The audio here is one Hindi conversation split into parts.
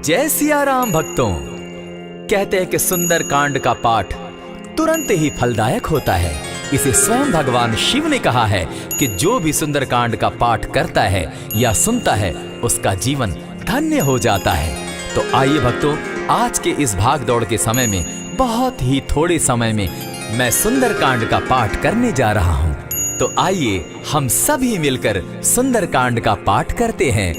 जय सिया राम भक्तों। कहते हैं कि सुंदर कांड का पाठ तुरंत ही फलदायक होता है। इसे स्वयं भगवान शिव ने कहा है कि जो भी सुंदर कांड का पाठ करता है या सुनता है उसका जीवन धन्य हो जाता है। तो आइए भक्तों, आज के इस भाग दौड़ के समय में बहुत ही थोड़े समय में मैं सुंदर कांड का पाठ करने जा रहा हूँ। तो आइए हम सभी मिलकर सुंदर कांड का पाठ करते हैं।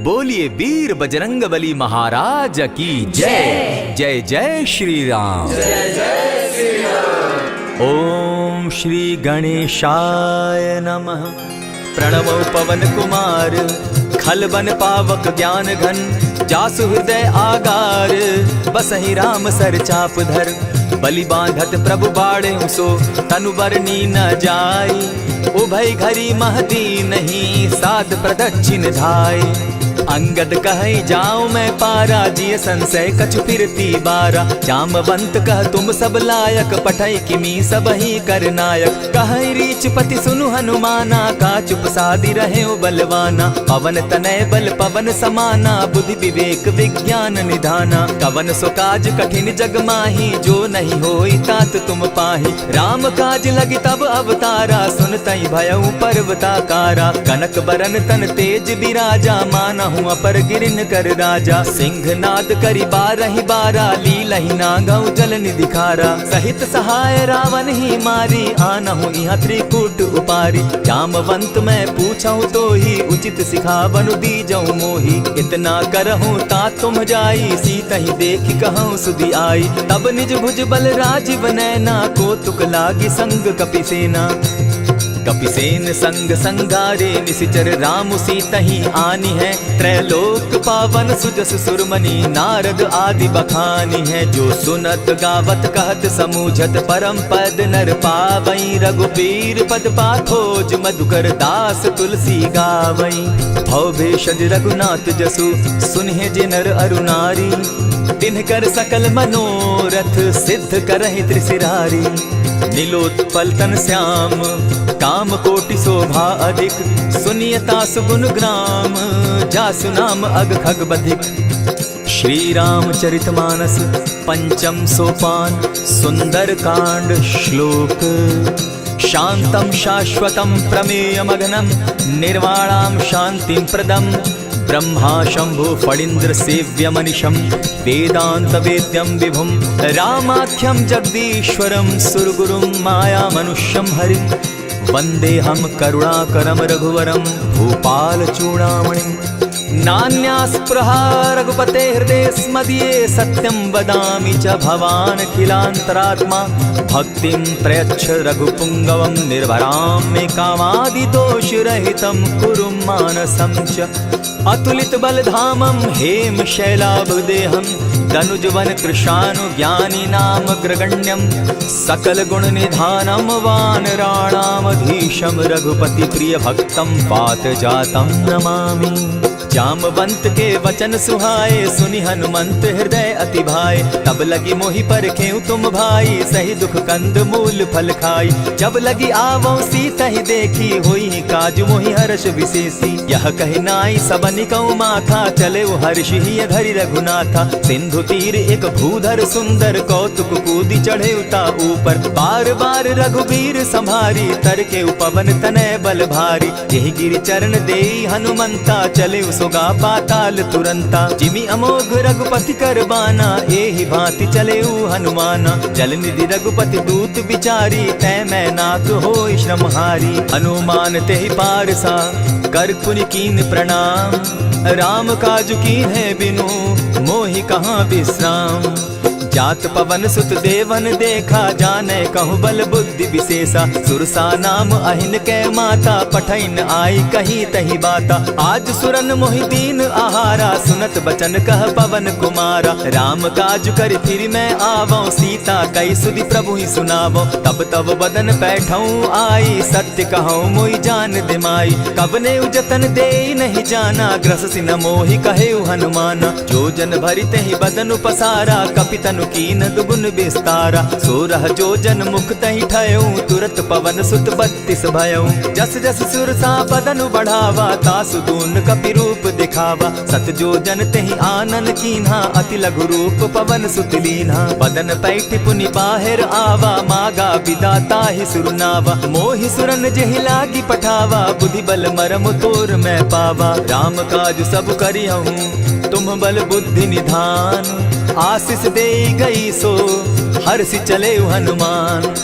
बोलिए वीर बजरंगबली महाराज की जय। जय जय श्री राम। जय जय श्री राम। ओम श्री गणेशाय नमः। प्रणवो पवन कुमार खलबन पावक ज्ञान घन जासु हृदय आगार बसहि राम सर चाप धर बलि बांधत प्रभु बाढ़े सो तनु बरनी न जाई उभय घरी महदी नहीं साध प्रदक्षिण धाय अंगद कहे जाऊं मैं पारा जिय संशय कछु फिरती बारा जामवंत कह तुम सब लायक पठै किमी सब ही कर नायक कहे रीच पति सुनु हनुमाना का चुप सादी रहे बलवाना पवन तनय बल पवन समाना बुद्धि विवेक विज्ञान निधाना कवन सो काज कठिन जग माही जो नहीं होई तात तुम पाही राम काज लगी तब अवतारा सुनतई भयउ पर्वताकारा कनक बरन तन तेज विराजा माना अपर गिरिन कर राजा सिंह नाद करी बारहि बारा लीलहि नागौ जल निधिखारा सहित सहाय रावण ही मारी आनहु इहाँ त्रिकूट उपारी जामवंत मैं पूछऊं तो ही उचित सिखावनु दीजऊं मोही इतना करहूं ता तुम जाई सीतहि देखि कहूं सुधि आई तब निज भुज बल राजीव नैना को तुक लागी संग कपिसेना कपिसेन संग संगारे निशिचर राम सीतहि आनी है त्रैलोक पावन सुजस सुरमणि नारद आदि बखानी है जो सुनत गावत कहत समूझत परम पद नर पावई रघुबीर पद पाखोज मधुकर दास तुलसी गावई भव भेषज रघुनाथ जसु सुनहि जे नर अरु नारी तिनकर सकल मनोरथ सिद्ध करहि त्रिशिरारी नीलोत्पल तन श्याम काम कोटि शोभा अधिक सुनियता सुगुण ग्राम जासु नाम अग खग बधिक। श्री रामचरितमानस पंचम सोपान सुंदर कांड श्लोक शांतम शाश्वतम प्रमेयमघनम निर्वाणाम शांतिं प्रदम ब्रह्मा शंभु फणीन्द्र सेव्य मनिशम वेदांत वेद्यम विभुम रामाख्यम जगदीश्वरम सुरगुरुम माया मनुष्यम हरिम वंदे हम करुणाकरम रघुवरम भूपाल चूड़ामणिम नान्यास्पृहा रघुपते हृदय स्मदीये सत्यं वदामि च भवान् अखिलान्तरात्मा भक्तिं प्रयच्छ रघुपुंगवं निर्भरां मे कामादिदोषरहितं कुरु मानसं च अतुलित बलधामं हेम शैलाभदेहं तनुजवन कृशानु ज्ञानी नाम ग्रगण्यं सकल गुण निधानं वानराणामधीशं रघुपति प्रिय भक्तं पात जातं नमामि। जामवंत के वचन सुहाए सुनि हनुमंत हृदय अति भाए तब लगी मोहि परखेउ तुम भाई सही दुख कंद मूल फल खाई जब लगी आवो सीतहि देखी होई काज मोहि हर्ष विशेषी यह कहि नाई सबनि कौ माथा चले हर्ष ही धरि रघुनाथा सिंधु तीर एक भूधर सुंदर कौतुक कूदी चढ़े उता ऊपर बार बार रघुबीर संभारी तर के उपवन तनय बल भारी यही गिरि चरण देई हनुमंता चले सोगा पाताल तुरंता जिमि अमोघ रघुपति कर बाना एहि भांति चले हनुमाना जल निधि रघुपति दूत बिचारी तै मैं नाथ होई श्रमहारी हनुमान तेहि पारसा कर पुनि कीन प्रणाम राम काजु कीन है बिनु मोहि कहाँ विश्राम जात पवन सुत देवन देखा जाने कहु बल बुद्धि विशेषा सुरसा नाम अहिन के माता पठैन आई कही तही बाता आज सुरन मोहि दीन आहारा सुनत बचन कह पवन कुमारा राम काज कर फिर मैं आवो सीता कई सुधि प्रभु ही सुनावो तब तब बदन बैठऊं आई सत्य कहूँ मोहि जान दिमाई कबने उजतन दे नहीं जाना ग्रस सिन मोहि कहे हनुमाना जो जन भरित ही बदन पसारा कपितनु कीन दुगुन विस्तारा। 16 जोजन मुख तहि ठयऊ, तुरत पवन सुत 32 भयऊ। जस जस सुरसा बदन बढ़ावा, तासु दून कपि रूप दिखावा। 7 जोजन तेहि आनन कीन्हा, अति लघु रूप पवन सुत लीन्हा। बदन पैठ पुनि बाहिर आवा, मागा विदा ताहि सुरनावा। मोहि सुरन जेहि लागी पठावा, बुद्धि बल मरम तोर मैं पावा। राम काज सब करिहूँ, तुम बल बुद्धि निधान। आशीष दे गई सो हर्षि चले हनुमान।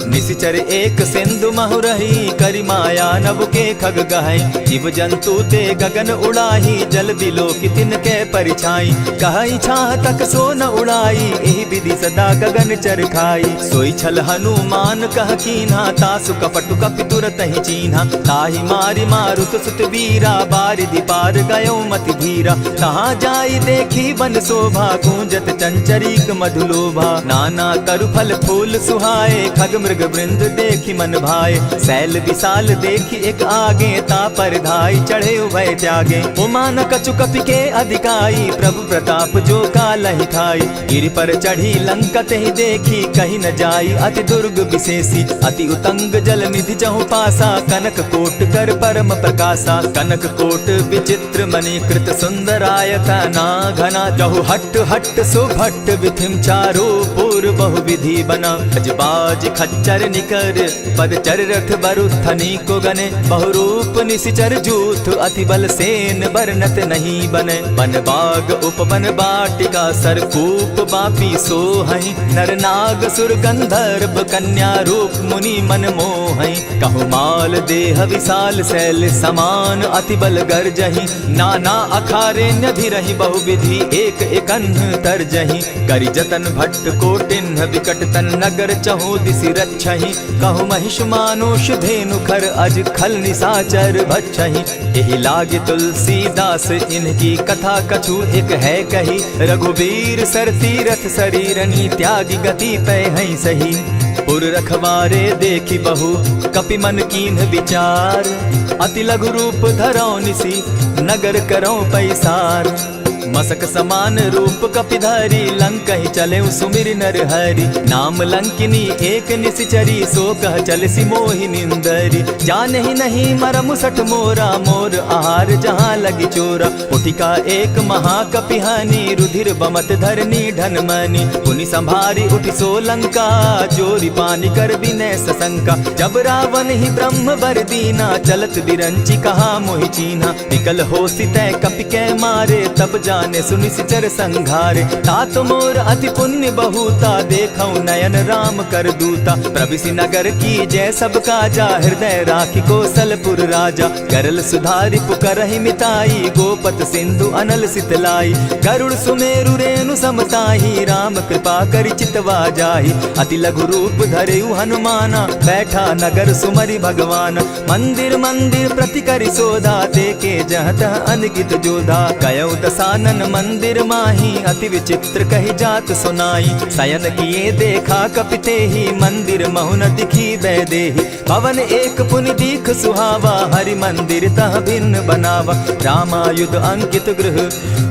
निशिचर एक सिंधु महु रही, करि माया नभ के खग गहई। जीव जंतु ते गगन उड़ाही, जल बिलो की तिनके परिछाई। कहई छाह तक सो न उड़ाई, एहि विधि सदा गगन चर खाई। सोई छल हनुमान कह कीन्हा, तासु कपटु कपि तुरत ही चीन्हा। ताहि मारि मारुत सुत वीरा, बारिधि पार गयो मति धीरा। कहाँ जाई देखी वन शोभा, गूंजत चंचरीक मधुलोभा। नाना तरु फल फूल सुहाए, खग मृग वृंद देखी मन भाए। सैल विशाल देखी एक आगे, ता पर धाई चढ़े उभय त्यागे। उमान कछु कपि के अधिकाई, प्रभु प्रताप जो कालहि खाई। गिरि पर चढ़ी लंका तेहि देखी, कहीं न जाई अति दुर्ग विशेषी। अति उतंग जल निधि जहु पासा, कनक कोट कर परम प्रकाशा। कनक कोट विचित्र मणि कृत सुंदरायता ना घना। जहु हट हट सुभट विधिम चारो पूर्व बहु विधि बना। अजबाज खच्चर निकर पदचर रथ बरुथनी को गने। बहुरूप निशिचर जूथ, अति बल सेन बरनत नहीं बने। बन बाग उपवन बाटिका, सरकूप बापी सोहई। नर नाग सुर गंधर्व कन्या, रूप मुनि मन मोहई। कहु माल देह विशाल शैल समान, अति बल गर्जही। नाना अखारे न्यधिरहि बहुविधि, एक एकन्ह तरजही। करि जतन भट्ट कोटिन्ह, विकट तन नगर चहु दिसि रक्षहि। कहु महिष मानुष धेनु खर, अज खल निशाचर भक्षहि। एहि लागे तुलसीदास, इनकी कथा कछु एक है कही। रघुबीर सर तीरथ शरीरनी, त्यागी गति पै हई सही। पुर रखवारे देखी बहु, कपि मन कीन्ह विचार। अति लघु रूप धरौ निसी, नगर करौ पैसार। मसक समान रूप कपिधारी, लंकहि चले सुमिर नर हरि। नाम लंकिनी एक निशिचरी, सो कह चल सी मोहि निंदरी। जानहि नहीं मरम सठ मोरा, मोर आहार जहाँ लगी चोरा। उठिका एक महाकपिहानी, रुधिर बमत धरनी ढन मनी। पुनि संभारी उठि सो लंका, चोरी पानी कर विनय सशंका। जब रावण ही ब्रह्म बर दीना, चलत बिरंची कहा मोहि चीन्हा। निकल हो सितै कपि के मारे, तब जाने सुनि सिचर संघारे। तात मोर अति पुण्य बहुता, देखौ नयन राम कर दूता। प्रविशि नगर की जय सब काजा, हृदय राखी कौशलपुर राजा। करल सुधारि पुकरहि मिताई, गोपत सिंधु अनल सितलाई। गरुड़ सुमेरु रेणु समताही, राम कृपा करि चितवा जाहि। अति लघु रूप धरेउ हनुमाना, बैठा नगर सुमरि भगवान। मंदिर मंदिर प्रति करि सोधा, देखे जहाँ तह अनगित जोधा। कयौ दसानन मंदिर माही, अति विचित्र कही जात सुनाई। शयन किए देखा कपिते ही, मंदिर महु न दिखी वैदेही। भवन एक पुनि दीख सुहावा, हरि मंदिर तह भिन्न बनावा। रामायुध अंकित गृह,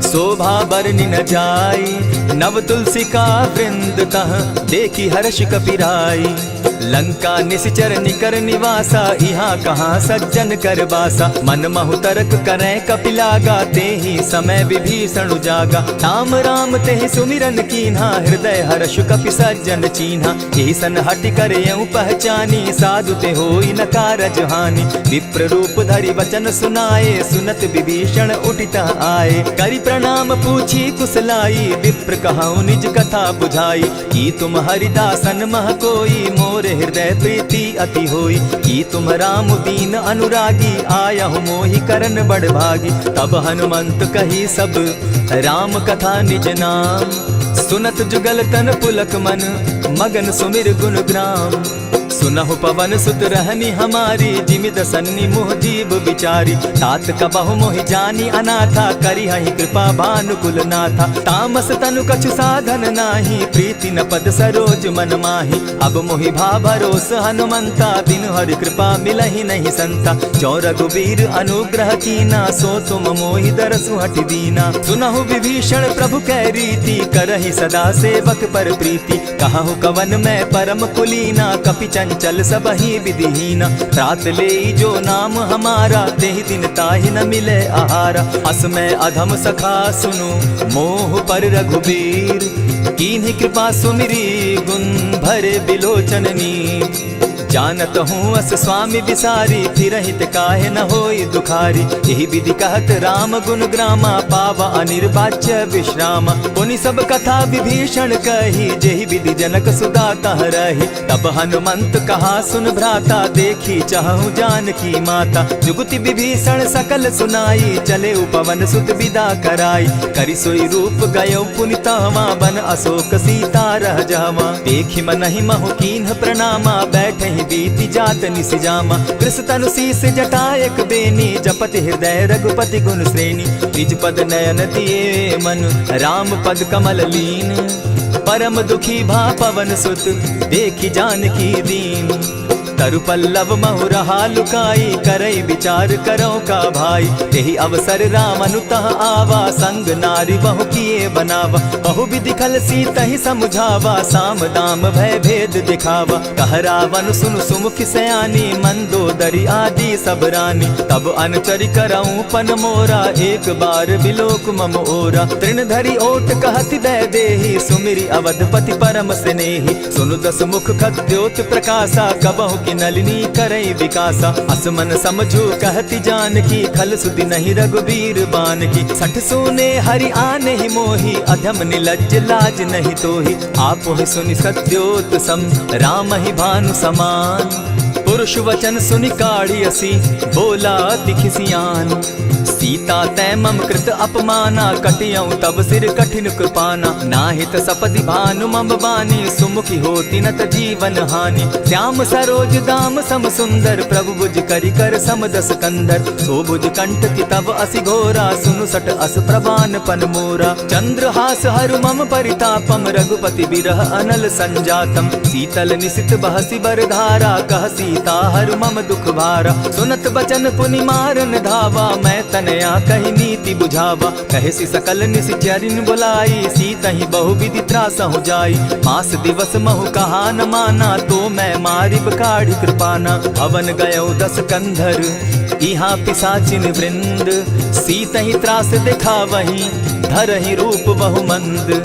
शोभा बरनि न जाई। नव तुलसी का वृंद तह, देखी हर्ष कपिराई। लंका निशिचर निकर निवासा, यहाँ कहाँ सज्जन कर बासा। मन महु तरक करै कपिलागा, तेहि समय विभीषण जागा। राम राम तेहि सुमिरन कीन्हा, हृदय हर्ष कपि सज्जन चीन्हा। एहि सन हटि करयउ पहचानी, साधु ते होई न कारज हानि। विप्र रूप धरि वचन सुनाए, सुनत विभीषण उठित आए। करि प्रणाम पूछी कुशलाई, विप्र कहौ निज कथा बुझाई। की तुम हरिदासन मह कोई, मोर हृदय प्रीति अति होई। की तुम राम दीन अनुरागी, आयहु मोहि करन बड़ भागी। तब हनुमंत कही सब राम कथा निज नाम। सुनत जुगल तन पुलक मन, मगन सुमिर गुण ग्राम। सुनहु पवन सुत रहनी हमारी, जिमिद सन्नी मुह जीव विचारी। तात कबहु मोहि जानी अनाथा, करी हहि कृपा भानुकुल नाथा। तामस तनु कछु साधन नाही, प्रीति न पद सरोज मन माही। अब मोहि भा भरोस हनुमंता, बिनु हरि कृपा मिलहि नहीं संता। जो रघुबीर अनुग्रह कीना, सो तुम मोहि दरसु हटि दीना। सुनहु विभीषण प्रभु कै रीति, करहि सदा सेवक पर प्रीति। कहु कवन मैं परम कुलीना, कपि चंचल सबहि विधिहीना। रात ले जो नाम हमारा, तेहि दिन ताहि न मिले आहारा। अस मैं अधम सखा सुनु, मोह पर रघुबीर। कीन्ही कृपा सुमिरी, गुण भरे बिलोचन नीर। जानत हूँ अस स्वामी विसारी, फिरहित काहे न होई दुखारी। यही विधि कहत राम गुण ग्रामा, पावा अनिर्वाच्य विश्रामा। पुनि सब कथा विभीषण कही, जेहि विधि जनक सुता तह रही। तब हनुमंत कहा सुन भ्राता, देखी चाहूँ जानकी माता। जुगति विभीषण सकल सुनाई, चले पवन सुत विदा कराई। करि सोई रूप गयो पुनि तहवा, बन अशोक सीता रह जावा। देखि मनहि महु कीन्ह प्रणामा, बैठहि बीति जात निसिजामा। कृष तनु शीस जटायक बेनी, जपति हृदय रघुपति गुण श्रेणी। निज पद नयन दिए मन, राम पद कमल लीन। परम दुखी भा पवन सुत, देखी जानकी दीन। तरु पल्लव महु रहा लुकाई, करई विचार करो का भाई। यही अवसर राम अनुतः आवा, संग नारी बहु किए बनावा। बहु विधि खल सीतहि समुझावा, साम दाम भय भेद दिखावा। कह रावण सुन सुमुख सयानी, मंदोदरी आदि सब रानी। तब अनुचरि करऊं पन मोरा, एक बार बिलोक मम ओरा। तृण धरि ओट कहति दय देहि, सुमिरि अवधपति परम स्नेही। सुनु दस मुख खद्योत प्रकाशा, कबहु की नलिनी करई विकासा। असमन समझो कहती जानकी, खल सुधि नहीं रघुबीर बान की। सठ सोने हरि आने ही मोही, अधम निलज्ज लाज नहीं तोही। आप ही सुनि सत्योत सम, राम ही भानु समान। पुरुष वचन सुनि काढ़ी असी, बोला अति खिसियान। सीता तै मम कृत अपमाना, कटियऊ तब सिर कठिन कृपाना। नाहित सपति भानु मम बानी, सुमुखी होती नत जीवन हानि। श्याम सरोज दाम सम सुंदर, प्रभु भुज करि कर सम दस कंदर। सो भुज कंठ की तब असि घोरा, सुनु सट अस प्रभान पन मोरा। चंद्रहास हरु मम परितापम, रघुपति बिरह अनल संजातम। शीतल निशित बहसी बर धारा, कह सीता हरु मम दुख भारा। सुनत बचन पुनि मारन धावा, मैं तनया कही नीति बुझावा। कहे सी सकल निश्चरिन बुलाई, सीतहि बहु विधि त्रासहु जाई। मास दिवस महु कहा न माना, तो मैं मारिब काढ़ी कृपाना। भवन गयो दस कंधर, इहाँ पिशाचिन वृंद। सीतहि त्रास दिखावहि, धरहि रूप बहु मंद।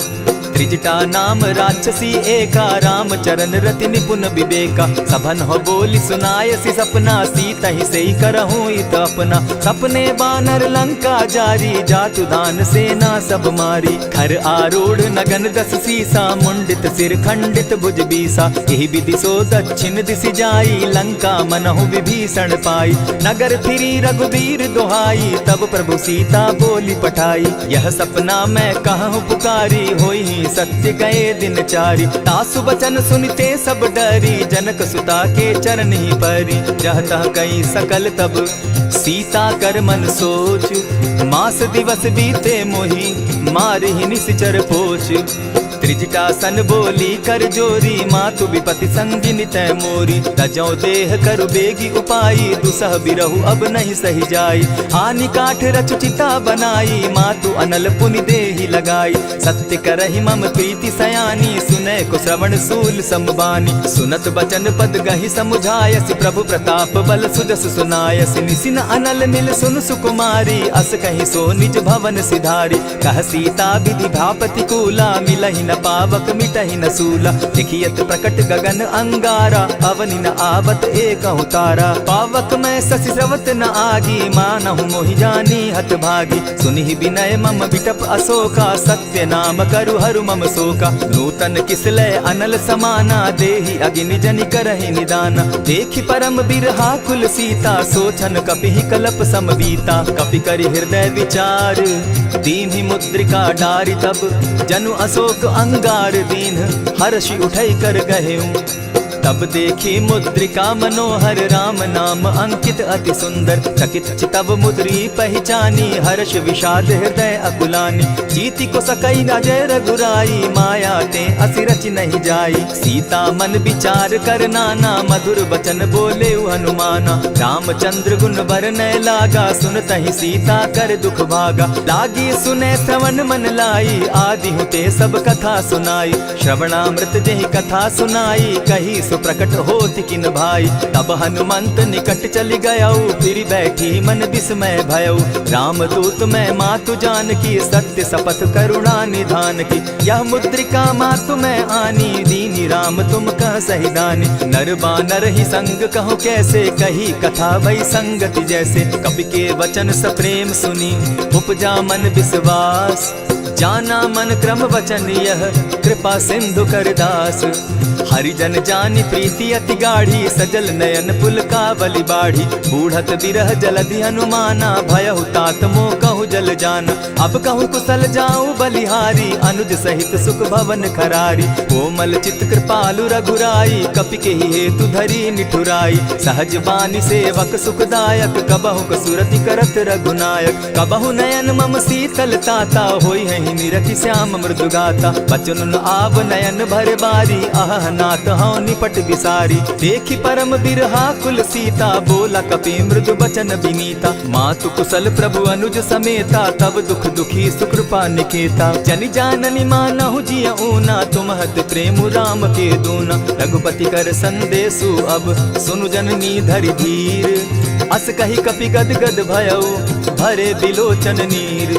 त्रिजटा नाम राक्षसी एका, राम चरण रति निपुण विवेका। सभन हो बोली सुनायसी सपना, सीतहि सेई करहूँ इत अपना। सपने बानर लंका जारी, जातु दान सेना सब मारी। खर आरूढ़ नगन दस सीसा, मुंडित सिर खंडित भुज बीसा। यही विधि सो दक्षिण दिशि जाई, लंका मनहु विभीषण पाई। नगर फिरी रघुबीर दुहाई, तब प्रभु सीता बोली पठाई। यह सपना मैं कहूँ पुकारी, होई सत्य गए दिन चारी। तासु बचन सुनते सब डरी, जनक सुता के चरण ही परी। जहता कई सकल तब सीता कर मन सोच, मास दिवस बीते मोही, मारहि निश्चर पोच। त्रिजटा सन बोली कर जोरी, मातु विपति संगिनी तै मोरी। तजौ देह करु बेगी उपाई, दुसह बिरहु अब नहीं सही जाई। हानि काठ रच चिता बनाई, मातु अनल पुनि देहि लगाई। सत्य करहि मम प्रीति सयानी, सुनै को श्रवण सूल समबानी। सुनत बचन पद गहि समुझायसि, प्रभु प्रताप बल सुजस सुनायसि। निसिन अनल नील सुन सुकुमारी, अस कहि सो निज भवन सिधारी। कह सीता विधि भापति कूला, मिलहि न पावक मिटहि न सूला। लिखियत प्रकट गगन अंगारा, अवनि न आवत एकहु तारा। पावक मैं शशि स्रवत न आगी, मानहु मोहि जानी हत भागी। सुनिहि विनय मम विटप अशोका, सत्य नाम करु हरु मम शोका। नूतन किसलय अनल समाना, देहि अगिनि जनि करहि निदाना। देखि परम बिरहा कुल सीता, सोचन कपिहि कलप सम बीता। कपि करि हृदय विचार, दीन्हि मुद्रिका डारि। तब जनु अशोक अंगार दीन, हर्षि उठै कर गहेऊ। तब देखी मुद्रिका मनोहर राम नाम अंकित अति सुंदर। चकित चितव मुद्री पहचानी हर्ष विषाद हृदय अकुलानी। जीति को सकई अजय रघुराई माया ते असि रच नहीं जाई। सीता मन विचार कर नाना मधुर बचन बोले हनुमाना। रामचंद्र गुण बरनय लागा सुनतहि सीता कर दुख भागा। लागी सुने श्रवण मन लाई आदि हुते सब कथा सुनाई। श्रवणामृत जेहि कथा सुनाई कही सो प्रकट होति किन भाई। तब हनुमंत निकट चली गयऊ फिर बैठी मन विस्मय भयऊ। रामदूत मैं मातु जानकी सत्य शपथ करुणा निधान की। यह मुद्रिका मातु मैं आनी दीनी राम तुम कह सही दानी। नर बानर ही संग कहो कैसे कही कथा भई संगति जैसे। कपि के वचन सप्रेम सुनी उपजा मन विश्वास। जाना मन क्रम वचन यह कृपा सिंधु कर दास। हरिजन जानी प्रीति अति गाढ़ी सजल नयन पुल का बलि बाढ़ी। बूढ़त बिरह जलधि हनुमाना भयहु तात मोह कहु जल जाना। अब कहु कुशल जाऊं बलिहारी अनुज सहित सुख भवन खरारी। कोमल चित कृपालु रघुराई कपि के ही हेतु धरी निठुराई। सहज बानी सेवक सुखदायक कबहु कसुरति करत रघुनायक। कबहु नयन मम शीतल ताता होई है निरखि श्याम मृदु गाता। बचन आव नयन भर बारी आह नाथ हौ निपट विसारी। देखी परम बिरहा कुल सीता बोला कपि मृदु बचन विनीता। मातु कुशल प्रभु अनुज समेता तब दुख दुखी सुकृपा निकेता। जनि जाननी मानहु जिय ऊना तुम्हत प्रेम राम के दूना। रघुपति कर संदेशु अब सुनु जननी धरि धीर। अस कही कपि गद गद भयऊ भरे बिलोचन नीर।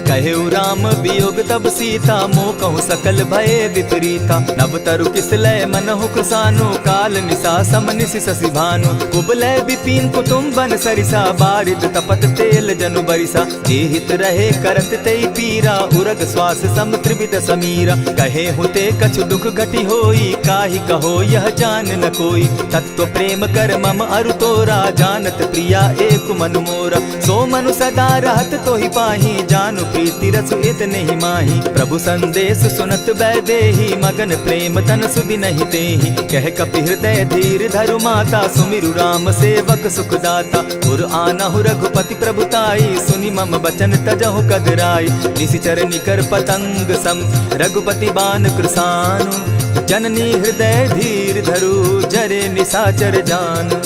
कहेउ राम वियोग तब सीता मोह कहु सकल भय विपरीता। नव तरु किसलय मनहु कृसानु काल निशा समनिशि शशि भानु। कुबलय विपिन कुटुम्बन सरिसा बारिद तपत तेल जनु बरिसा। जे हित रहे करत तेई पीरा उरग श्वास सम त्रिविध समीरा। कहे हुते कछु दुख घटी होई काहि कहो यह जान न कोई। तत्व प्रेम कर मम अरु तोरा जानत प्रिया एक मनु मोरा। सो मनु सदा रहत तोहि पाही जानु प्रीति रसु इतने ही माही। प्रभु संदेश सुनत वैदेही मगन प्रेम तन सुधि नहीं तेहि। कह कपि हृदय धीर धरु माता सुमिरु राम सेवक सुखदाता। उर आनहु रघुपति प्रभुताई सुनि मम बचन तजहु कदराई। निशिचर निकर पतंग सम रघुपति बान कृसानु। जननी हृदय धीर धरु जरे निशाचर जान।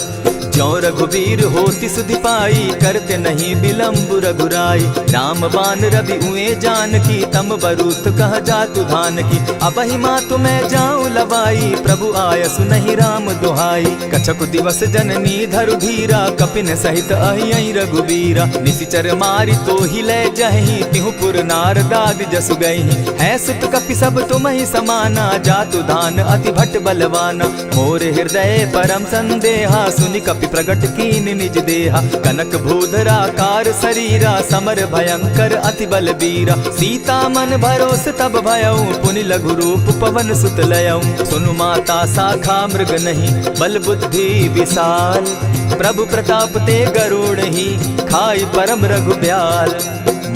ज्यों रघुवीर होति सुधि पाई करते नहीं विलम्ब रघुराई। राम बान रवि उए जानकी तम बरूत कह जातु धान की। अबहि मातु मैं जाऊं लवाई प्रभु आयसु नहीं राम दुहाई। कछक दिवस जननी धरु धीरा कपिन सहित अहियहि रघुवीरा। निशिचर मारि तो ही ले जहि तिहु पुर नारदादि जसु गई। है सुत कपि सब तुम ही समाना जातु धान अति भट बलवाना। मोर हृदय परम संदेहा सुनि कपि प्रगट कीन निज देहा। कनक भूधराकार शरीरा समर भयंकर अति बल बीरा। सीता मन भरोस तब भयऊ पुनि लघु रूप पवन सुत लयऊ। सुनु माता शाखा मृग नहीं बल बुद्धि विशाल। प्रभु प्रताप ते गरुड़ ही खाई परम रघुब्याल।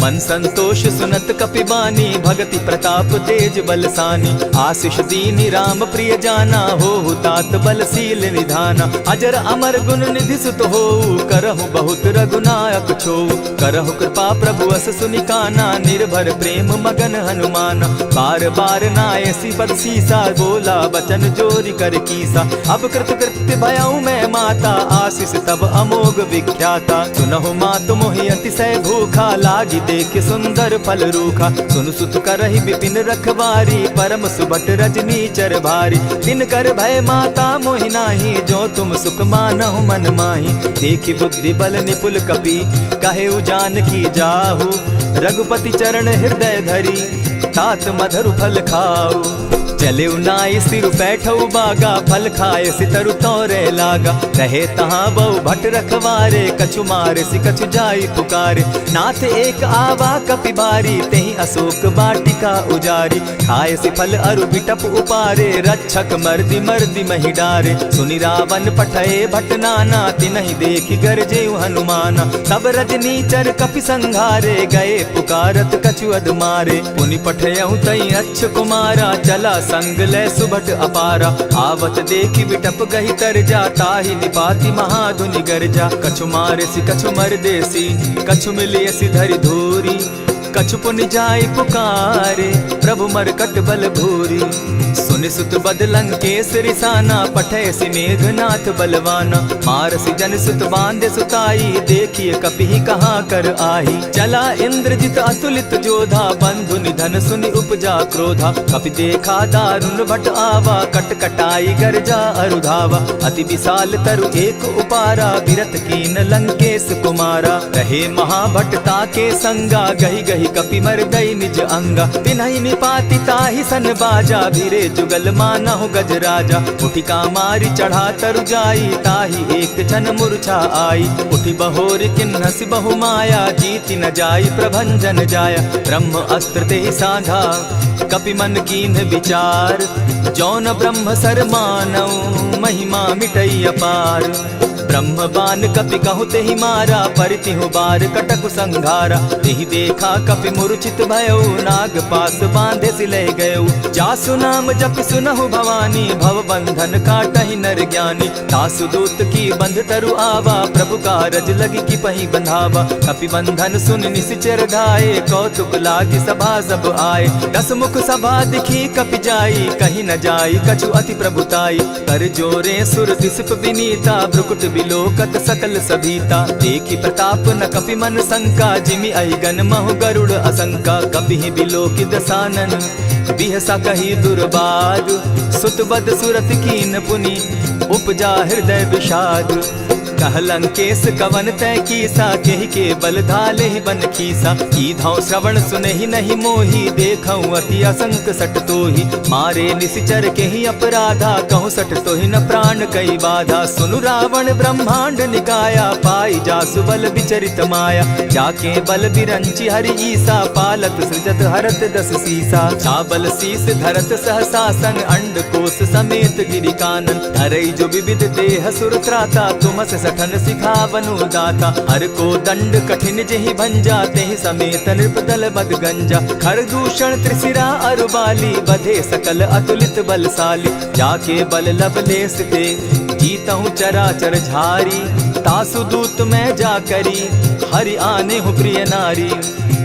मन संतोष सुनत कपि बानी भगति प्रताप तेज बलसानी। आशीष दीनी राम प्रिय जाना हो तात बलशील निधाना। अजर अमर गुण निधि सुत हो करहु बहुत रघुनायक छो। करहु कृपा प्रभु अस सुनिकाना निर्भर प्रेम मगन हनुमाना। बार बार नायसी पद सीसा बोला बचन जोरी कर कीसा। अब कृत कृत्य भयऊ मैं माता आशीष तब अमोघ विख्याता। सुनहु मातु मोहि अतिशय भूखा लागी देख सुंदर फल रूखा। सुन सुत करहि विपिन रखवारी परम सुबट रजनी चर भारी। दिन कर भय माता मोहि नाही जो तुम सुख मानहु मन माही। देखी बुद्धि बल निपुल कपि कहेउ जानकी जाहु। रघुपति चरण हृदय धरी तात मधुर फल खाऊ। चले नाई सिर बैठऊ बागा फल खाए सितरु तोरे लागा। रहे तहाँ बहु भट रखवारे कछु मारे सि कछु जाई पुकारे। नाथ एक आवा कपि बारी तेहि अशोक बाटिका उजारी। खाए सि फल अरु बिटप उपारे रक्षक मर्दि मर्दि महि डारे। सुनि रावण पठए भट नाना तिनहि देखि गरजे हनुमाना। सब रजनीचर कपि संघारे गए पुकारत कछु अध मारे। पुनि पठयउ तई अच्छ कुमारा चला संग ले सुभट अपारा। आवत देखी बिटप गही तर जा, ताहि निपाति महाधुनि गर्जा। कछु मारे सी कछु मर देसी, कछु मिले सी धरि धूरी। कछु पुनि जाय पुकारे, प्रभु मरकट बल भूरी। सुनि सुत बद लंकेश रिसाना, पठे सि मेघनाथ बलवाना। मारसि जन सुत बांधे सुताई, देखिए कपि कहाँ कर आही। चला इंद्रजित अतुलित जोधा, बंधु निधन सुनि उपजा क्रोधा। कपि देखा दारुण भट आवा, कट कटाई गर्जा अरुधावा। अति विशाल तरु एक उपारा, बिरत कीन लंकेश कुमारा। रहे महाभट ताके संगा, गही गही कपि मर गई निज अंगा। तिन्हि निपाति ताहि सन बाजा, धीरे जुगल मानहु गज राजा। उठी कामारी चढ़ा तरु जाई, ताहि एक जन मूर्छा आई। उठी बहोर किन्हसि बहु माया, जीति न जाई प्रभंजन जाया। ब्रह्म अस्त्र तेहि साधा, कपि मन कीन्ह विचार। जौन ब्रह्म सर मानौ, महिमा मिटई अपार। ब्रह्म बान कपि कहु तेहि मारा, परितिहु बार कटक संघारा। तेहि देखा कपि मूर्छित भयो, नाग पास बांधे सिले गयो। जासु नाम जपि सुनहु भवानी, भव बंधन काटहि नर ज्ञानी। तासु दूत की बंध तरु आवा, प्रभु कारज लगी की पही बंधावा। कपि बंधन सुन निसिचर धाये, कौतुक लागी सभा सब आए। दस मुख सभा दिखी कपि जाई, कहीं न जाई कछु अति प्रभुताई। कर जोरे सुर दिसप विनीता, भ्रुकुट बिलोकत सकल सभीता। देखी प्रताप न कपि मन शंका, जिमि अहिगन महु गरुड़ असंका। कपि बिलोकि दसानन, बिहसा कही दुर्बाद। सुत बद सुरत कीन पुनि, उपजा हृदय विषाद। कह लंकेश कवन तय कीसा, केहि के बल धाले ही बन खीसा। कीधौ श्रवण सुने ही नहीं मोही, देखऊं अति असंक सट तोही। मारे निसिचर केहि अपराधा, कहूँ सट तोहि न प्राण कई बाधा। सुनु रावण ब्रह्मांड निकाया, पाई जासु बल विचरित माया। जाके बल बिरंची हरि ईसा, पालत सृजत हरत दस सीसा। चाबल शीस धरत सहसासन, अंड कोश समेत गिरि कानन। धरई जो विविध देह सुर त्राता, तुमस सठन सिखावनु दाता। हर को दंड कठिन जेहि भंजा, तेहि समेत नृपदल बद गंजा। खर दूषण त्रिशिरा अरुबाली, बधे सकल अतुलित बलशाली। जाके बल लवलेस ते, जीतहु चराचर झारी। तासु दूत मैं जा करी, हरि आने हूँ प्रिय नारी।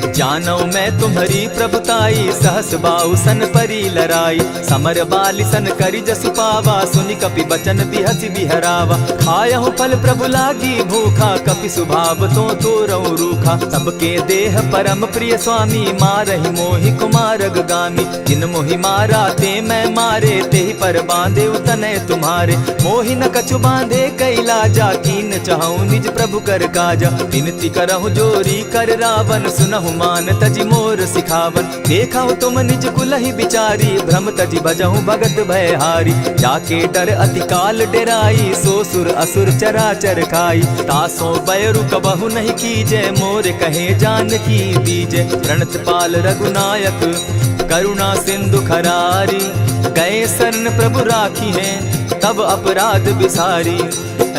जानौ मैं तुम्हारी प्रभुताई, सहस बाहु सन परी लराई। समर बाली सन करी जसु पावा, सुनि कपि बचन बिहसि बिहरावा। खायहु फल प्रभु लागी भूखा, कपि सुभाव तो तोरऊ रूखा। सबके देह परम प्रिय स्वामी, मारहि मोहि कुमारग गामी। जिन मोहि मारा ते मैं मारे, तेहि पर बांधे उतने तुम्हारे। मोहि न कछु बांधे कैलाजा, कीन चहु निज प्रभु कर काजा। विनती करहु जोरी कर रावण, सुनहु मान तजि मोर सिखावन। देखा तुम निज कुलहि बिचारी, भ्रम तजि भजहु भगत भयहारी। जाके डर अति काल डेराई, सो सुर असुर चराचर खाई। तासो बैरु कबहु नहीं कीजे, मोर कहे जानकी दीजे। प्रणत पाल रघुनायक, करुणा सिंधु खरारी। गए शरण प्रभु राखी है, तब अपराध बिसारी।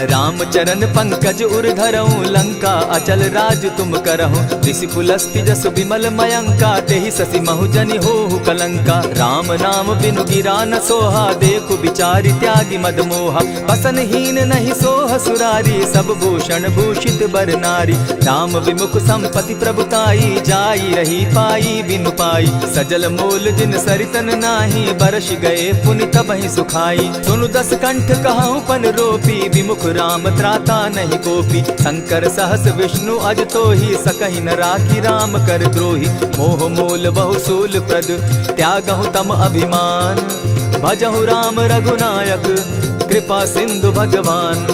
राम चरण पंकज उर धरऊं, लंका अचल राज तुम करहूं। ऋषि पुलस्ति जस विमल मयंका, तेहि ससि महु जनि होहु कलंका। राम नाम बिनु गिरा न सोहा, देखु बिचारी त्यागी मद मोहा। बसन हीन नहीं सोह सुरारी, सब भूषण भूषित बर नारी। राम विमुख संपति प्रभुताई, जाई रही पाई बिनु पाई। सजल मोल जिन सरितन नाही, बरस गए पुनि तबहि सुखाई। सुनु दस कंठ कहूँ पन रोपी, विमुख राम त्राता नहीं कोपी। शंकर सहस विष्णु अज तोहि, सकहि न राखी राम कर द्रोही। मोह मोल बहु सूल प्रद, त्यागहु तम अभिमान। भजहु राम रघुनायक, कृपा सिंधु भगवान।